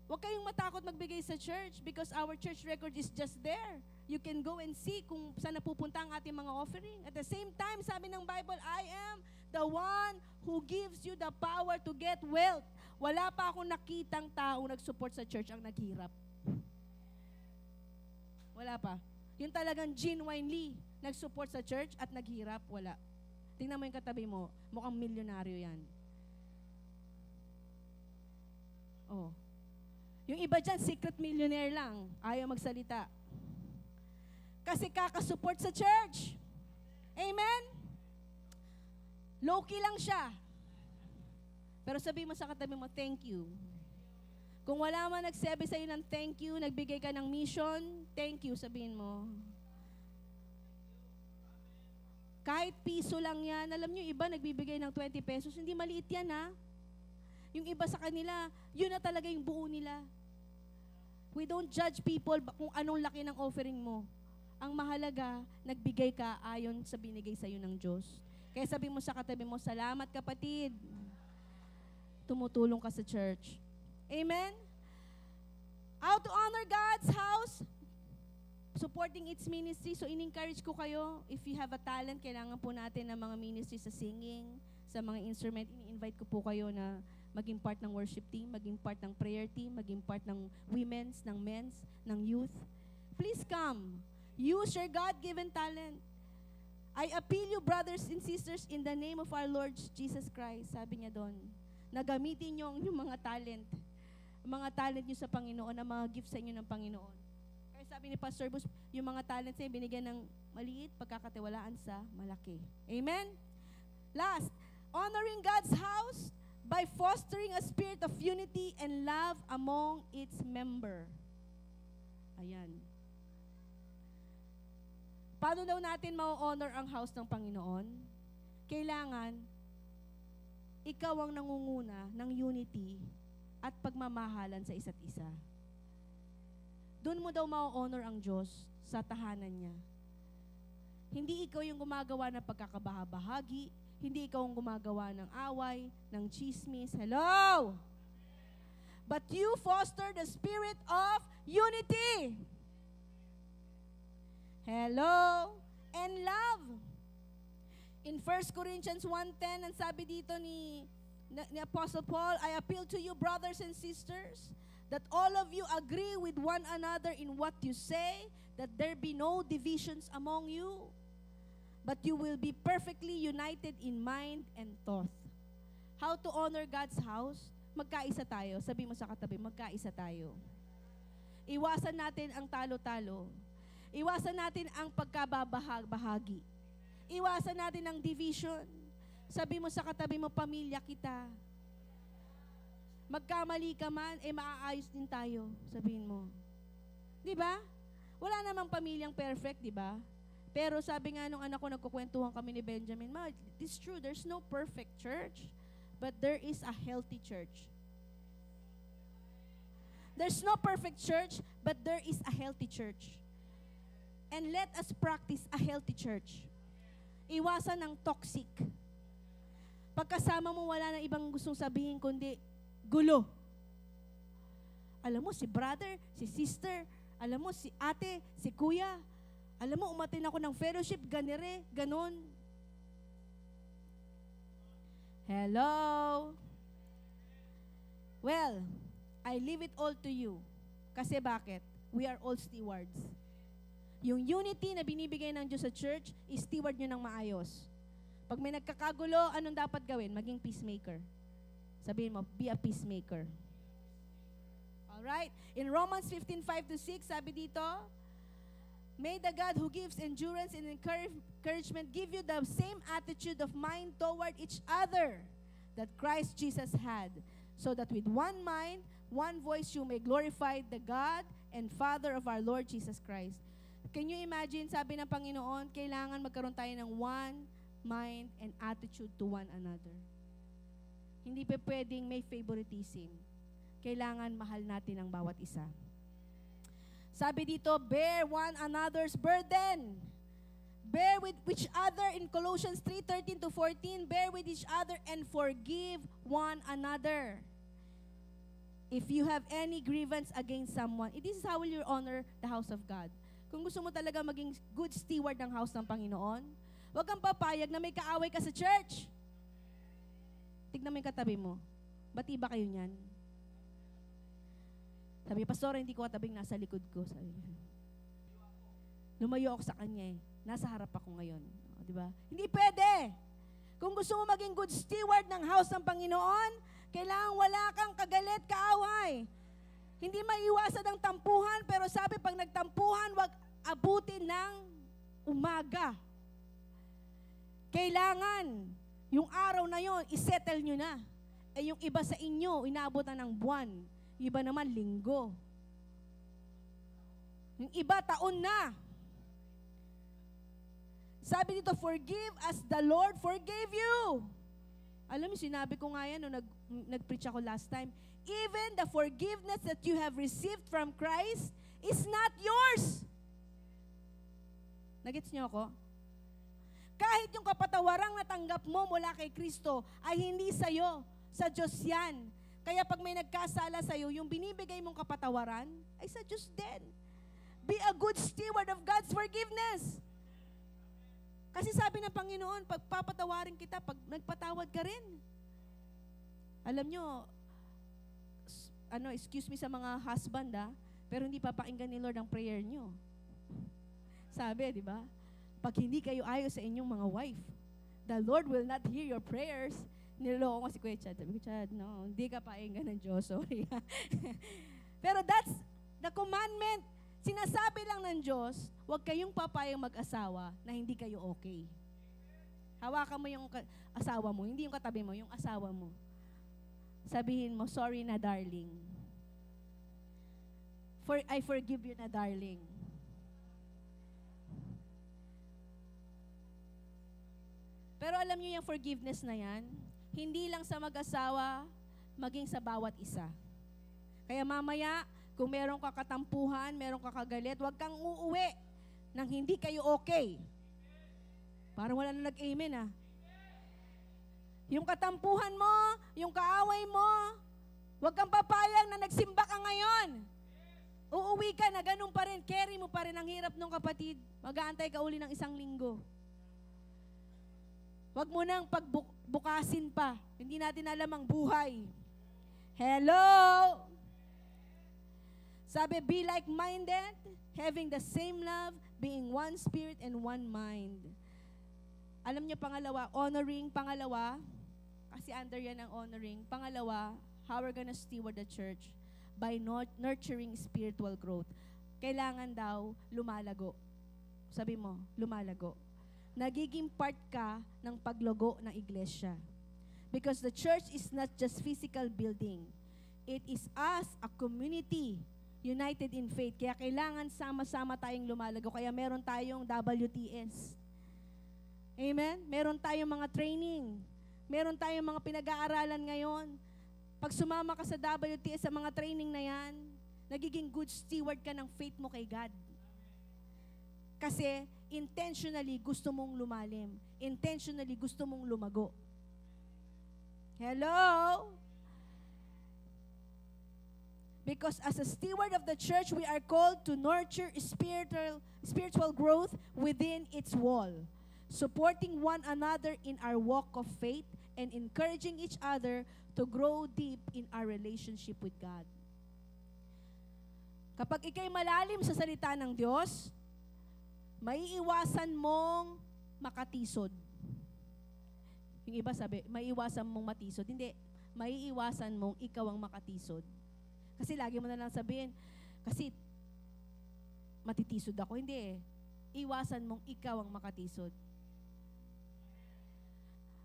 Huwag kayong matakot magbigay sa church because our church record is just there. You can go and see kung saan napupunta ang ating mga offering. At the same time, sabi ng Bible, I am the one who gives you the power to get wealth. Wala pa akong nakitang tao nag-support sa church ang naghirap. Wala pa. Yung talagang genuinely nag-support sa church at naghirap, wala. Tingnan mo yung katabi mo, mukhang milyonaryo yan. Oh. Yung iba dyan, secret millionaire lang. Ayaw magsalita. Kasi kakasupport sa church. Amen? Low-key lang siya. Pero sabi mo sa katabi mo, thank you. Kung wala man nagsabi sa'yo ng thank you, nagbigay ka ng mission, thank you, sabihin mo. Kahit piso lang yan, alam nyo, iba nagbibigay ng 20 pesos, hindi maliit yan ha. Yung iba sa kanila, yun na talaga yung buo nila. We don't judge people kung anong laki ng offering mo. Ang mahalaga, nagbigay ka ayon sa binigay sa'yo ng Diyos. Kaya sabi mo sa katabi mo, salamat kapatid. Tumutulong ka sa church. Amen? How to honor God's house? Supporting its ministry. So, in-encourage ko kayo, if you have a talent, kailangan po natin ng mga ministry sa singing, sa mga instrument. Ini-invite ko po kayo na maging part ng worship team, maging part ng prayer team, maging part ng women's, ng men's, ng youth. Please come. Use your God-given talent. I appeal you, brothers and sisters, in the name of our Lord Jesus Christ. Sabi niya doon, na gamitin niyo ang inyong mga talent. Mga talent niyo sa Panginoon, ang mga gifts sa inyo ng Panginoon. Kaya sabi ni Pastor Bus, yung mga talent sa'yo, binigyan ng maliit, pagkakatiwalaan sa malaki. Amen? Last, honoring God's house by fostering a spirit of unity and love among its member. Ayan. Paano daw natin ma-honor ang house ng Panginoon? Kailangan, ikaw ang nangunguna ng unity at pagmamahalan sa isa't isa. Doon mo daw ma-honor ang Diyos sa tahanan niya. Hindi ikaw yung gumagawa ng pagkakabahabahagi, hindi ikaw ang gumagawa ng away, ng chismis. Hello! But you foster the spirit of unity. Hello? And love. In 1 Corinthians 1:10, ang sabi dito ni Apostle Paul, I appeal to you, brothers and sisters, that all of you agree with one another in what you say, that there be no divisions among you, but you will be perfectly united in mind and thought. How to honor God's house? Magkaisa tayo. Sabi mo sa katabi, magkaisa tayo. Iwasan natin ang talo-talo. Iwasan natin ang pagkababahagi. Iwasan natin ang division. Sabi mo sa katabi mo, pamilya kita. Magkamali ka man, maaayos din tayo, sabihin mo. Di ba? Wala namang pamilyang perfect, di ba? Pero sabi nga nung anak ko, nagkukwentuhan kami ni Benjamin, Ma, it's true, there's no perfect church, but there is a healthy church. There's no perfect church, but there is a healthy church. And let us practice a healthy church. Iwasan ng toxic. Pagkasama mo, wala na ibang gustong sabihin kundi gulo. Alam mo, si brother, si sister, alam mo, si ate, si kuya, alam mo, umatin ako ng fellowship, ganire, ganon. Hello? Well, I leave it all to you. Kasi bakit? We are all stewards. Yung unity na binibigay ng Diyos sa church, steward nyo ng maayos. Pag may nagkakagulo, anong dapat gawin? Maging peacemaker. Sabihin mo, be a peacemaker. Alright? In Romans 15:5-6, sabi dito, may the God who gives endurance and encouragement give you the same attitude of mind toward each other that Christ Jesus had, so that with one mind, one voice you may glorify the God and Father of our Lord Jesus Christ. Can you imagine, sabi ng Panginoon, kailangan magkaroon tayo ng one mind and attitude to one another. Hindi pa pwedeng may favoritism. Kailangan mahal natin ang bawat isa. Sabi dito, bear one another's burden. Bear with each other in Colossians 3:13-14. Bear with each other and forgive one another. If you have any grievance against someone, this is how will you honor the house of God. Kung gusto mo talaga maging good steward ng house ng Panginoon, huwag kang papayag na may kaaway ka sa church. Tignan mo yung katabi mo. Bati ba kayo niyan? Sabi, Pastor, hindi ko katabing nasa likod ko. Sabi, lumayo ako sa kanya eh. Nasa harap ako ngayon. O, diba? Hindi pwede. Kung gusto mo maging good steward ng house ng Panginoon, kailangan wala kang kagalit, kaaway. Hindi maiwasan ang tampuhan, pero sabi, pag nagtampuhan, wag abutin ng umaga. Kailangan, yung araw na yon, isettle nyo na. Eh yung iba sa inyo, inaabutan ng buwan. Yung iba naman, linggo. Yung iba, taon na. Sabi dito, forgive as the Lord forgave you. Alam mo, sinabi ko nga yan nung nag-preach ako last time, even the forgiveness that you have received from Christ is not yours. Nagets niyo ako? Kahit yung kapatawarang natanggap mo mula kay Kristo ay hindi sa'yo, sa Diyos yan. Kaya pag may nagkasala sa'yo, yung binibigay mong kapatawaran ay sa Diyos din. Be a good steward of God's forgiveness. Kasi sabi ng Panginoon, pagpapatawarin kita, pag nagpatawad ka rin. Alam nyo, excuse me sa mga husband pero hindi papakinggan ni Lord ang prayer nyo. Sabi, di ba? Pag hindi kayo ayos sa inyong mga wife, the Lord will not hear your prayers. Niloloko ko si Kuya Chad. Sabi ko, Chad, no, hindi ka pakinggan ng Diyos, sorry. Pero that's the commandment. Sinasabi lang ng Diyos, huwag kayong papayang mag-asawa na hindi kayo okay. Hawakan mo yung asawa mo, hindi yung katabi mo, yung asawa mo. Sabihin mo, sorry na darling. I forgive you na darling. Pero alam niyo yung forgiveness na yan, hindi lang sa mag-asawa, maging sa bawat isa. Kaya mamaya, kung meron ka katampuhan, meron ka kagalit, huwag kang uuwi nang hindi kayo okay. Parang wala na nag-amen Yung katampuhan mo, yung kaaway mo, huwag kang papayag na nagsimba ka ngayon. Uuwi ka na ganun pa rin, carry mo pa rin ang hirap ng kapatid. Mag-aantay ka uli ng 1 linggo. Huwag mo nang pagbukasin pa. Hindi natin alam ang buhay. Hello? Sabi, be like-minded, having the same love, being one spirit and one mind. Alam niyo, pangalawa, honoring, pangalawa, kasi under yan ang honoring. Pangalawa, how we're gonna steward the church by nurturing spiritual growth. kailangan daw lumalago. Sabi mo, lumalago. Nagiging part ka ng paglogo ng iglesia. Because the church is not just physical building. It is us, a community, united in faith. Kaya kailangan sama-sama tayong lumalago. Kaya meron tayong WTS. Amen? Meron tayong mga training. Meron tayong mga pinag-aaralan ngayon. Pag sumama ka sa WTS, sa mga training na yan, nagiging good steward ka ng faith mo kay God. Kasi intentionally gusto mong lumalim. Intentionally gusto mong lumago. Hello? Because as a steward of the church, we are called to nurture spiritual growth within its wall, supporting one another in our walk of faith and encouraging each other to grow deep in our relationship with God. Kapag ikay malalim sa salita ng Diyos, maiiwasan mong makatisod. Yung iba sabi, maiiwasan mong matisod. Hindi, maiiwasan mong ikaw ang makatisod. Kasi lagi mo na lang sabihin, kasi matitisod ako. Hindi eh. Iwasan mong ikaw ang makatisod.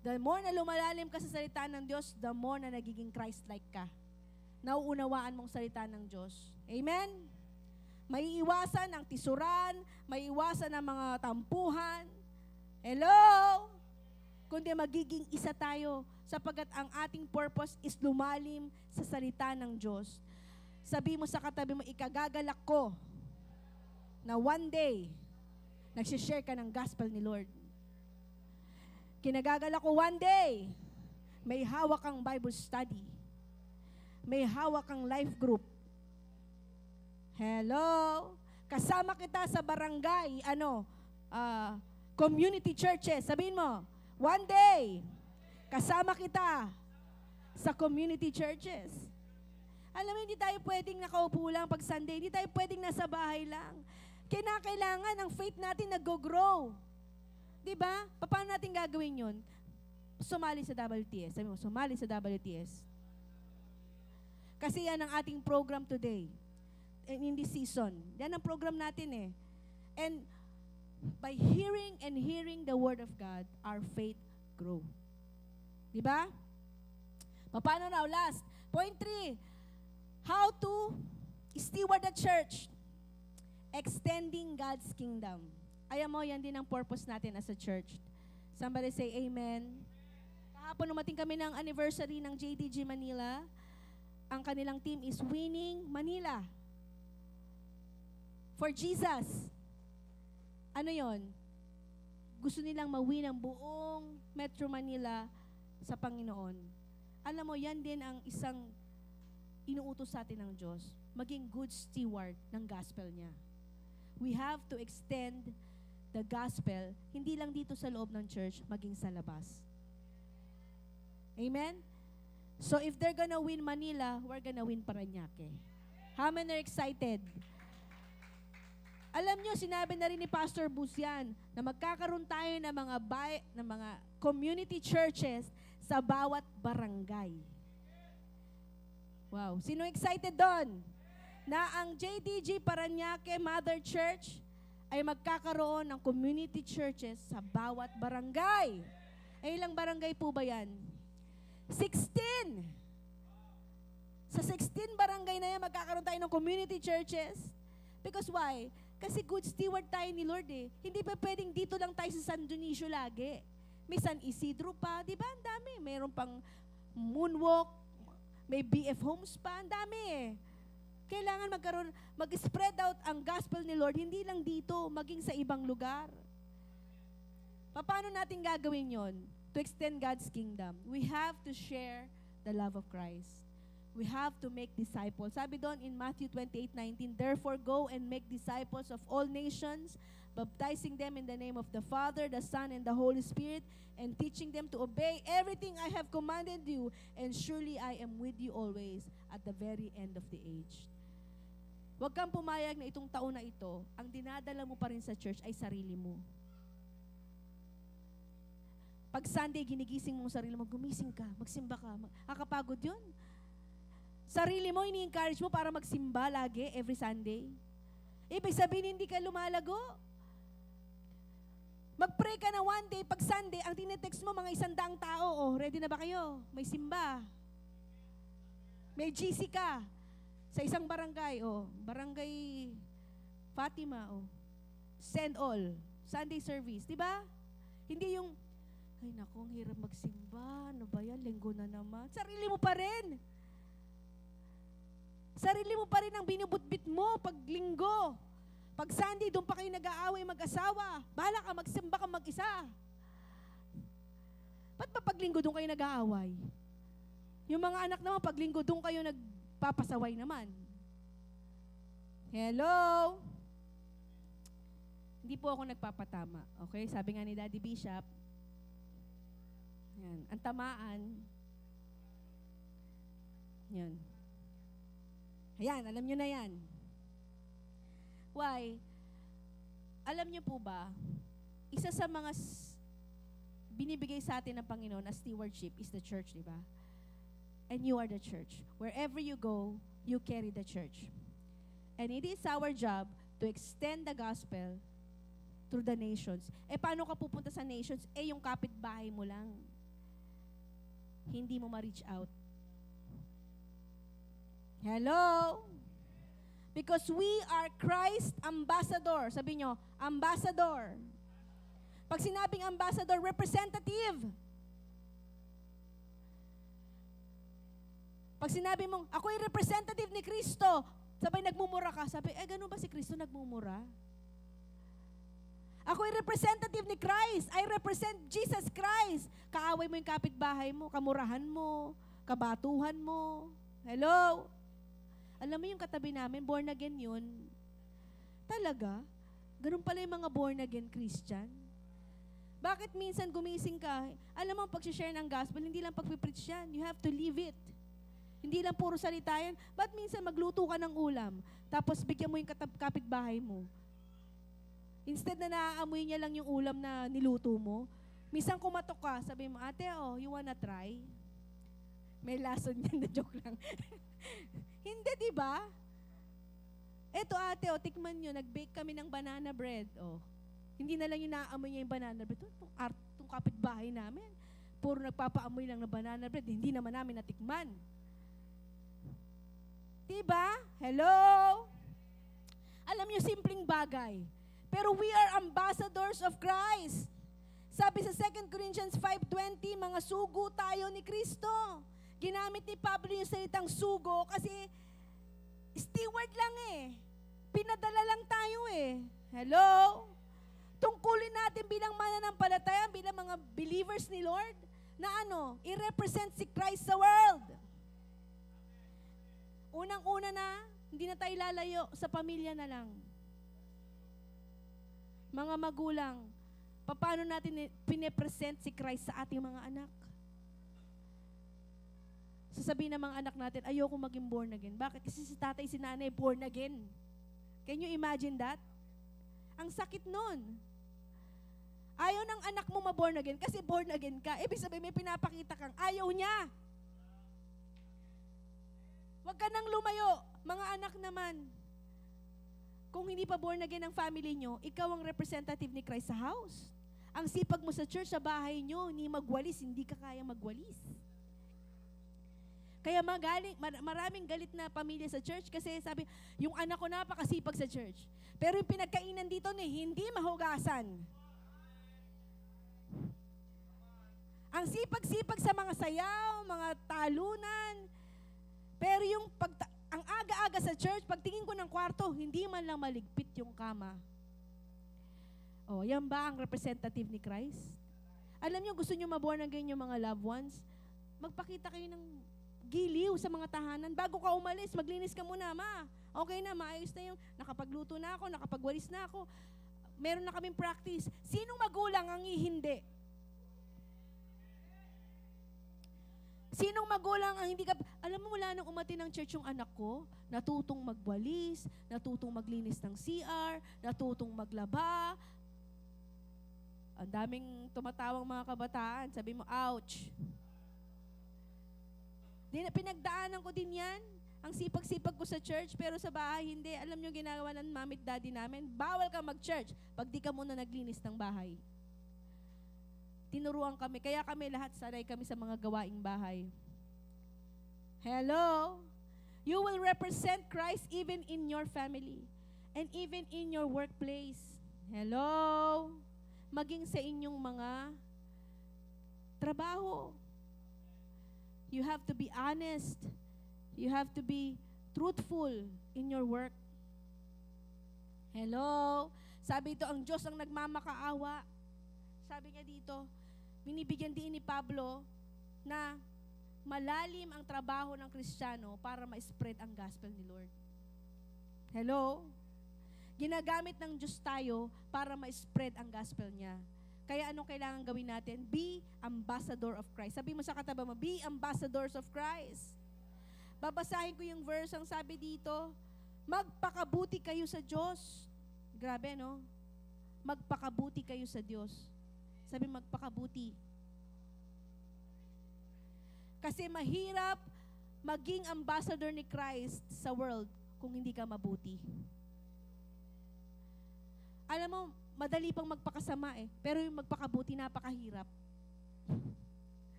The more na lumalalim ka sa salita ng Diyos, the more na nagiging Christ-like ka. Nauunawaan mong salita ng Diyos. Amen? Maiiwasan ang tisuran, maiiwasan ang mga tampuhan. Hello? Kundi magiging isa tayo sapagkat ang ating purpose is lumalim sa salita ng Diyos. Sabi mo sa katabi mo, ikagagalak ko na one day, nagsishare ka ng gospel ni Lord. Kinagagalak ko one day, may hawak kang Bible study. May hawak kang life group. Hello? Kasama kita sa barangay, community churches. Sabihin mo, one day, kasama kita sa community churches. Alam mo, hindi tayo pwedeng nakaupo lang pag Sunday. Hindi tayo pwedeng nasa bahay lang. Kailangan ang faith natin nag-grow. Diba? Paano natin gagawin yun? Sumali sa WTS. Sabi mo, sumali sa WTS. Kasi yan ang ating program today. In this season. Yan ang program natin eh. And by hearing and hearing the Word of God, our faith grow. Diba? Paano na? Last. Point 3. How to steward the church. Extending God's kingdom. Alam mo, yan din ang purpose natin as a church. Somebody say amen. Kahapon umating kami ng anniversary ng JDG Manila. Ang kanilang team is Winning Manila. For Jesus. Ano yon? Gusto nilang mawin ang buong Metro Manila sa Panginoon. Alam mo, yan din ang isang inuutos sa atin ng Diyos. Maging good steward ng gospel niya. We have to extend the gospel, hindi lang dito sa loob ng church, maging sa labas. Amen? So if they're gonna win Manila, we're gonna win Parañaque. How many are excited? Alam nyo, sinabi na rin ni Pastor Busyan na magkakaroon tayo ng mga community churches sa bawat barangay. Wow. Sino excited doon? Na ang JDG Parañaque Mother Church ay magkakaroon ng community churches sa bawat barangay. Ay ilang barangay po ba yan? 16. Sa 16 barangay na yan, magkakaroon tayo ng community churches. Because why? Kasi good steward tayo ni Lord eh. Hindi pa pwedeng dito lang tayo sa San Dionisio lagi. May San Isidro pa, di ba? Ang dami. Mayroon pang Moonwalk, may BF Homes pa, ang dami eh. Kailangan mag-spread out ang gospel ni Lord, hindi lang dito, maging sa ibang lugar. Paano natin gagawin yon? To extend God's kingdom, we have to share the love of Christ. We have to make disciples. Sabi doon in Matthew 28:19, therefore go and make disciples of all nations, baptizing them in the name of the Father, the Son, and the Holy Spirit, and teaching them to obey everything I have commanded you, and surely I am with you always at the very end of the age. Huwag kang pumayag na itong taon na ito, ang dinadala mo pa rin sa church ay sarili mo. Pag Sunday, ginigising mo sarili mo, gumising ka, magsimba ka. Kakapagod yun. Sarili mo, ini-encourage mo para magsimba lagi, every Sunday. Ibig sabihin, hindi ka lumalago. Mag-pray ka na one day, pag Sunday, ang tinetext mo mga 100 tao, oh, ready na ba kayo? May simba. May GC ka. Sa isang barangay, oh, barangay Fatima, oh. Send all. Sunday service, di ba? Hindi yung, ay naku, ang hirap magsimba. Ano ba yan? Linggo na naman. Sarili mo pa rin. Sarili mo pa rin ang binubutbit mo pag linggo. Pag Sunday, doon pa kayo nag-aaway mag-asawa. Bahala ka, magsimba ka mag-isa. Ba't pa pag linggo doon kayo nag-aaway? Yung mga anak naman, pag linggo doon kayo nagpapasaway naman. Hello? Hindi po ako nagpapatama. Okay? Sabi nga ni Daddy Bishop, yan, ang tamaan, yan. Ayan, alam nyo na yan. Why? Alam nyo po ba, isa sa mga binibigay sa atin ng Panginoon as stewardship is the church, di ba? And you are the church. Wherever you go, you carry the church. And it is our job to extend the gospel through the nations. Eh, paano ka pupunta sa nations? Eh, yung kapitbahay mo lang. Hindi mo ma-reach out. Hello? Because we are Christ ambassador. Sabi nyo, ambassador. Pag sinabing ambassador, representative. Pag sinabi mong, ako'y representative ni Kristo, sabay nagmumura ka. Sabi, ganun ba si Kristo nagmumura? Ako'y representative ni Christ. I represent Jesus Christ. Kaaway mo yung kapitbahay mo, kamurahan mo, kabatuhan mo. Hello? Alam mo yung katabi namin, born again yun. Talaga? Ganun pala yung mga born again Christian. Bakit minsan gumising ka, alam mo, pag-share ng gospel, hindi lang pag-preach yan. You have to live it. Hindi lang puro salita yan. Ba't minsan magluto ka ng ulam, tapos bigyan mo yung kapitbahay mo? Instead na naaamoy niya lang yung ulam na niluto mo, minsan kumatok ka, sabi mo, ate, you wanna try? May lason yan, na joke lang. Hindi, di ba? Eto ate, tikman nyo, nag-bake kami ng banana bread. Hindi na lang yung naaamoy niya yung banana bread. Itong kapitbahay namin, puro nagpapaamoy lang ng banana bread, hindi naman namin natikman. Diba? Hello? Alam niyo, simpleng bagay. Pero we are ambassadors of Christ. Sabi sa 2 Corinthians 5:20, mga sugo tayo ni Kristo. Ginamit ni Pablo yung salitang sugo kasi steward lang Pinadala lang tayo Hello? Tungkulin natin bilang mananampalataya, bilang mga believers ni Lord, na i-represent si Christ sa world. Unang-una na, hindi na tayo lalayo, sa pamilya na lang. Mga magulang, paano natin pinipresent si Christ sa ating mga anak? Sasabihin ng mga anak natin, ayoko maging born again. Bakit? Kasi si tatay, si nanay, born again. Can you imagine that? Ang sakit nun. Ayaw ng anak mo ma-born again kasi born again ka. Ibig sabihin, may pinapakita kang ayaw niya. Huwag ka nang lumayo. Mga anak naman, kung hindi pa born again ang family nyo, ikaw ang representative ni Christ sa house. Ang sipag mo sa church, sa bahay nyo, ni magwalis, hindi ka kaya magwalis. Kaya maraming galit na pamilya sa church kasi sabi, yung anak ko napakasipag sa church. Pero yung pinagkainan dito hindi mahugasan. Ang sipag-sipag sa mga sayaw, mga talunan. Pero ang aga-aga sa church, pagtingin ko ng kwarto, hindi man lang maligpit yung kama. Yan ba ang representative ni Christ? Alam niyo, gusto niyo maborn again yung mga loved ones? Magpakita kayo ng giliw sa mga tahanan. Bago ka umalis, maglinis ka muna, ma. Okay na, maayos na yung nakapagluto na ako, nakapagwalis na ako. Meron na kaming practice. Sinong magulang ang hindi? Sinong magulang ang hindi ka... Alam mo, wala nang umati ng church yung anak ko, natutong magwalis, natutong maglinis ng CR, natutong maglaba. Ang daming tumatawang mga kabataan. Sabi mo, ouch. Pinagdaanan ko din yan. Ang sipag-sipag ko sa church, pero sa bahay hindi. Alam nyo ginagawa ng mami at daddy namin? Bawal ka mag-church pag di ka muna naglinis ng bahay. Tinuruan kami, kaya kami lahat sanay kami sa mga gawaing bahay. Hello? You will represent Christ even in your family and even in your workplace. Hello? Maging sa inyong mga trabaho. You have to be honest. You have to be truthful in your work. Hello? Sabi ito, ang Diyos ang nagmamakaawa. Sabi niya dito, binibigyan din ni Pablo na malalim ang trabaho ng Kristiyano para ma-spread ang gospel ni Lord. Hello? Ginagamit ng Diyos tayo para ma-spread ang gospel niya. Kaya anong kailangan gawin natin? Be ambassador of Christ. Sabi mo sa katabi mo, be ambassadors of Christ. Babasahin ko yung verse, ang sabi dito, magpakabuti kayo sa Diyos. Grabe, no? Magpakabuti kayo sa Diyos. Sabi magpakabuti. Kasi mahirap maging ambassador ni Christ sa world kung hindi ka mabuti. Alam mo, madali pang magpakasama pero yung magpakabuti napakahirap.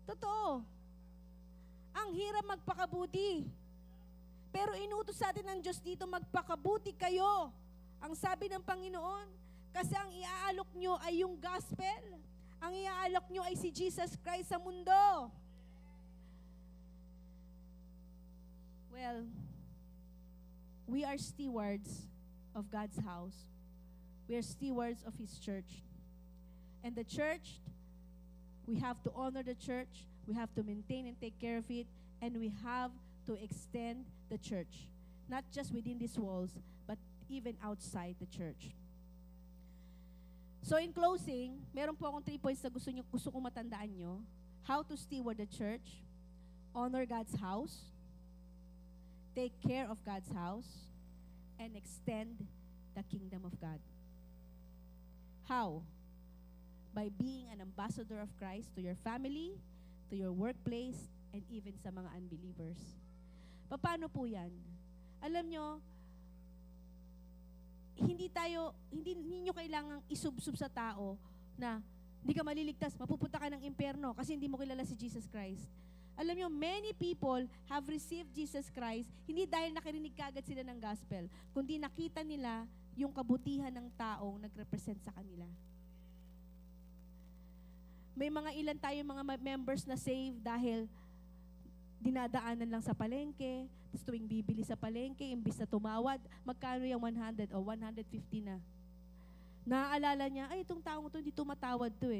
Totoo. Ang hirap magpakabuti. Pero inutos sa atin ng Diyos dito, magpakabuti kayo. Ang sabi ng Panginoon, kasi ang iaalok nyo ay yung gospel. Ang iaalok nyo ay si Jesus Christ sa mundo. Well, we are stewards of God's house. We are stewards of His church. And the church, we have to honor the church. We have to maintain and take care of it. And we have to extend the church. Not just within these walls, but even outside the church. So in closing, meron po akong 3 points na gusto kong matandaan nyo. How to steward the church. Honor God's house. Take care of God's house. And extend the kingdom of God. How? By being an ambassador of Christ to your family, to your workplace, and even sa mga unbelievers. Paano po yan? Alam nyo, hindi nyo kailangang isubsub sa tao na hindi ka maliligtas, mapupunta ka ng impyerno kasi hindi mo kilala si Jesus Christ. Alam nyo, many people have received Jesus Christ hindi dahil nakarinig kagad sila ng gospel, kundi nakita nila yung kabutihan ng taong nag-represent sa kanila. May mga ilan tayong mga members na saved dahil dinadaanan lang sa palengke, tapos tuwing bibili sa palengke, imbis na tumawad, magkano yung 100 o 150 na. Naaalala niya, ay itong taong ito, hindi tumatawad to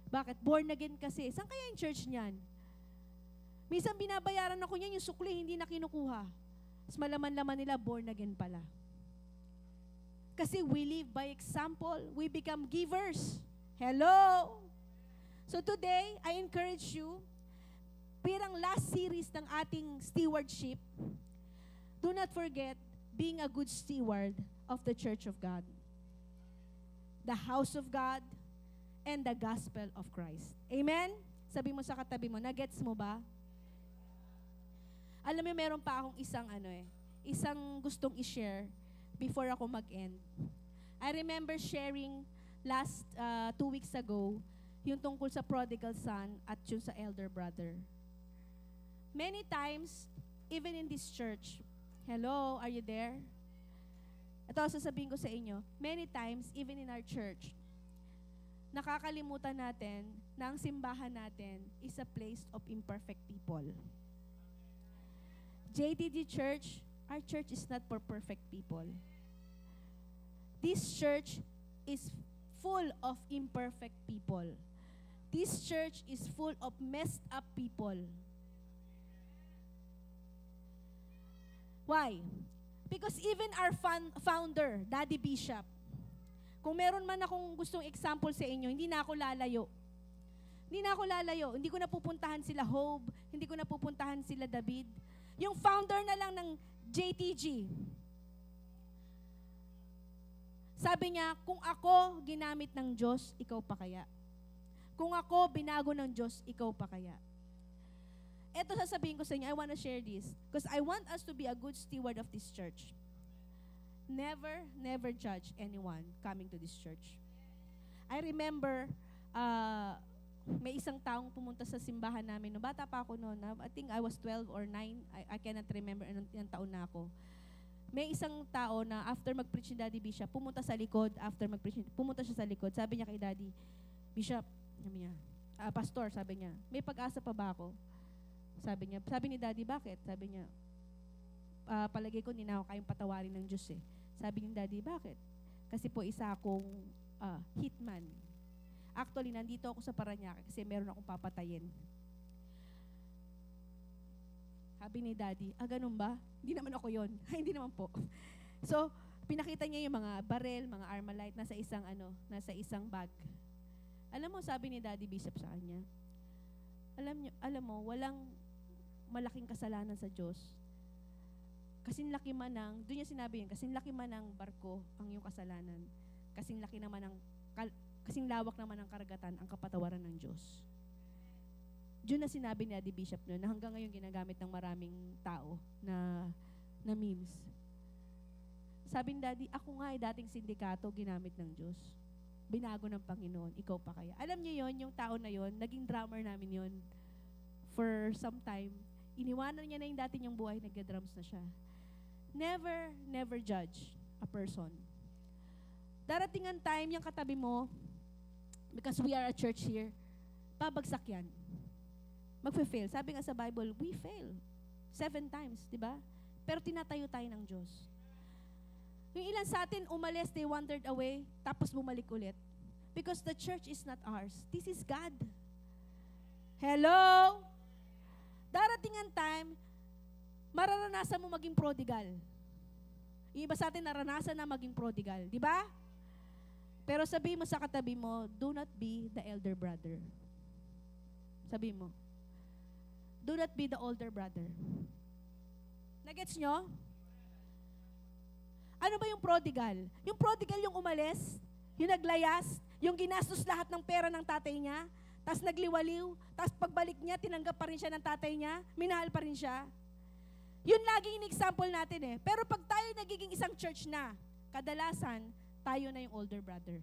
Bakit? Born again kasi. Saan kaya yung church niyan? Minsan binabayaran ako niyan, yung sukli, hindi na kinukuha. Tapos malaman-laman nila, born again pala. Kasi we live by example. We become givers. Hello? So today, I encourage you, pirang last series ng ating stewardship, do not forget being a good steward of the church of God, the house of God, and the gospel of Christ. Amen? Sabi mo sa katabi mo, nagets mo ba? Alam mo, meron pa akong isang gustong i-share before ako mag-end. I remember sharing last 2 weeks ago, yung tungkol sa prodigal son at yung sa elder brother. Many times, even in this church, hello, are you there? Ito, sasabihin ko sa inyo, many times, even in our church, nakakalimutan natin na ang simbahan natin is a place of imperfect people. JTG Church, our church is not for perfect people. This church is full of imperfect people. This church is full of messed up people. Why? Because even our founder, Daddy Bishop, kung meron man akong gustong example sa inyo, hindi na ako lalayo. Hindi ko napupuntahan sila Hope, hindi ko napupuntahan sila David. Yung founder na lang ng JTG, sabi niya, kung ako ginamit ng Diyos, ikaw pa kaya? Kung ako binago ng Diyos, ikaw pa kaya? Ito sasabihin ko sa inyo, I want to share this. Because I want us to be a good steward of this church. Never judge anyone coming to this church. I remember, may isang taong pumunta sa simbahan namin. No, bata pa ako noon. I think I was 12 or 9. I cannot remember ilang taon na ako. May isang tao na after mag-preach ni Daddy Bishop, pumunta sa likod, pumunta siya sa likod. Sabi niya kay Daddy Bishop, sabi niya, Pastor, sabi niya, may pag-asa pa ba ako? Sabi ni Daddy, bakit? Sabi niya, palagay ko hindi na ako kayong patawarin ng Diyos eh. Sabi ni Daddy, bakit? Kasi po isa akong hitman. Actually, nandito ako sa Parañaque kasi meron akong papatayin. Sabi ni Daddy, ganun ba? Hindi naman ako yon. Hindi naman po. So, pinakita niya yung mga barel, mga Armalite, nasa isang bag. Alam mo, sabi ni Daddy Bishop sa kanya, alam mo, walang malaking kasalanan sa Diyos. Kasing laki man ng, doon niya sinabi yun, kasing laki man ng barko ang iyong kasalanan. Kasing lawak naman ng karagatan ang kapatawaran ng Diyos. Diyon na sinabi ni Daddy Bishop noon na hanggang ngayon ginagamit ng maraming tao na memes. Sabi ni Daddy, ako nga ay dating sindikato ginamit ng Diyos. Binago ng Panginoon, ikaw pa kaya? Alam niyo yon, yung tao na yon, naging drummer namin yon for some time. Iniwanan niya na yung dati niyang buhay, nagka-drums na siya. Never judge a person. Darating ang time, yung katabi mo, because we are a church here, babagsak yan. Magfe-fail. Sabi nga sa Bible, we fail 7 times, di ba? Pero tinatayo tayo ng Diyos. Yung ilan sa atin, umalis, they wandered away, tapos bumalik ulit. Because the church is not ours. This is God. Hello? Darating ang time, mararanasan mo maging prodigal. Yung iba sa atin, naranasan na maging prodigal. Di ba? Pero sabi mo sa katabi mo, do not be the elder brother. Sabi mo, do not be the older brother. Nagets nyo? Ano ba yung prodigal? Yung prodigal yung umalis, yung naglayas, yung ginastos lahat ng pera ng tatay niya, tas nagliwaliw, tas pagbalik niya, tinanggap pa rin siya ng tatay niya, minahal pa rin siya. Yun laging in-example natin eh. Pero pag tayo nagiging isang church na, kadalasan, tayo na yung older brother.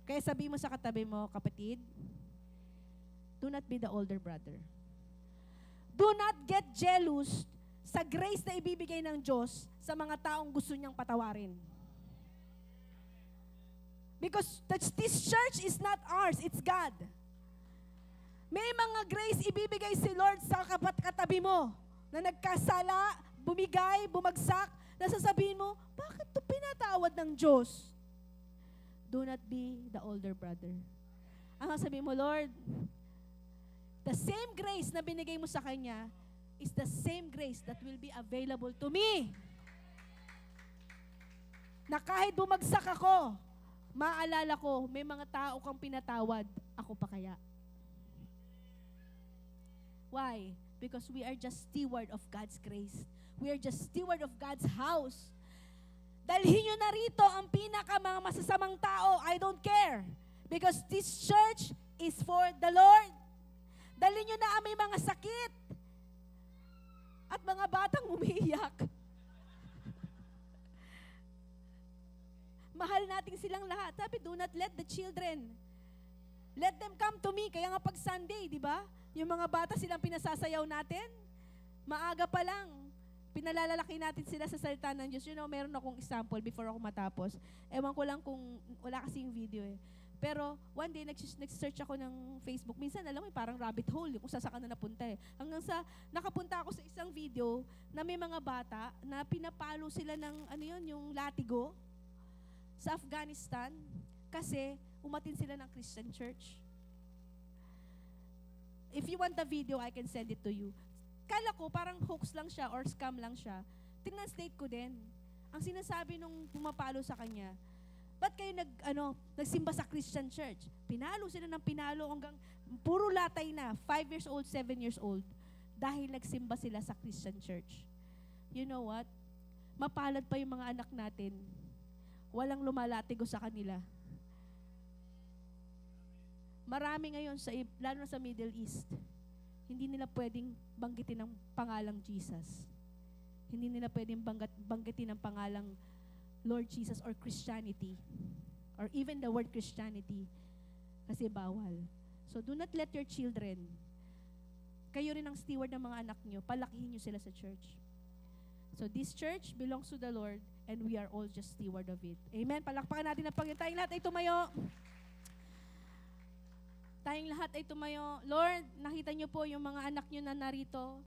Kaya sabi mo sa katabi mo, kapatid, do not be the older brother. Do not get jealous sa grace na ibibigay ng Diyos sa mga taong gusto niyang patawarin. Because this church is not ours, it's God. May mga grace ibibigay si Lord sa katabi mo na nagkasala, bumigay, bumagsak, na sasabihin mo, bakit ito pinatawad ng Diyos? Do not be the older brother. Ang sabihin mo, Lord, the same grace na binigay mo sa Kanya is the same grace that will be available to me. Na kahit bumagsak ako, maalala ko, may mga tao kang pinatawad, ako pa kaya. Why? Because we are just steward of God's grace. We are just steward of God's house. Dalhin nyo na rito ang mga masasamang tao, I don't care. Because this church is for the Lord. Dalhin nyo na ang may mga sakit at mga batang umiiyak. Mahal natin silang lahat. Sabi, do not let the children, let them come to me. Kaya nga pag Sunday, di ba? Yung mga bata silang pinasasayaw natin. Maaga pa lang, pinalalalaki natin sila sa salita ng Diyos. You know, meron akong example before ako matapos. Ewan ko lang kung, wala kasi yung video eh. Pero one day, nag-search ako ng Facebook. Minsan, alam mo, parang rabbit hole, kung saan ka na napunta eh. Hanggang sa, nakapunta ako sa isang video na may mga bata na pinapalo sila ng, yung latigo sa Afghanistan kasi umatin sila ng Christian church. If you want the video, I can send it to you. Kala ko, parang hoax lang siya or scam lang siya. Tinranslate ko din. Ang sinasabi nung pumapalo sa kanya, ba't kayo nagsimba sa Christian church? Pinalo sila ng pinalo hanggang puro latay na, 5 years old, 7 years old, dahil nagsimba sila sa Christian church. You know what? Mapalad pa yung mga anak natin. Walang lumalatigo sa kanila. Marami ngayon, lalo na sa Middle East, hindi nila pwedeng banggitin ang pangalang Jesus. Hindi nila pwedeng banggitin ang pangalang Lord Jesus or Christianity. Or even the word Christianity. Kasi bawal. So do not let your children, kayo rin ang steward ng mga anak nyo, palakihin nyo sila sa church. So this church belongs to the Lord and we are all just steward of it. Amen. Palakpakan natin ang Panginoon. Tayong lahat ay tumayo. Tayong lahat ay tumayo. Lord, nakita niyo po yung mga anak niyo na narito.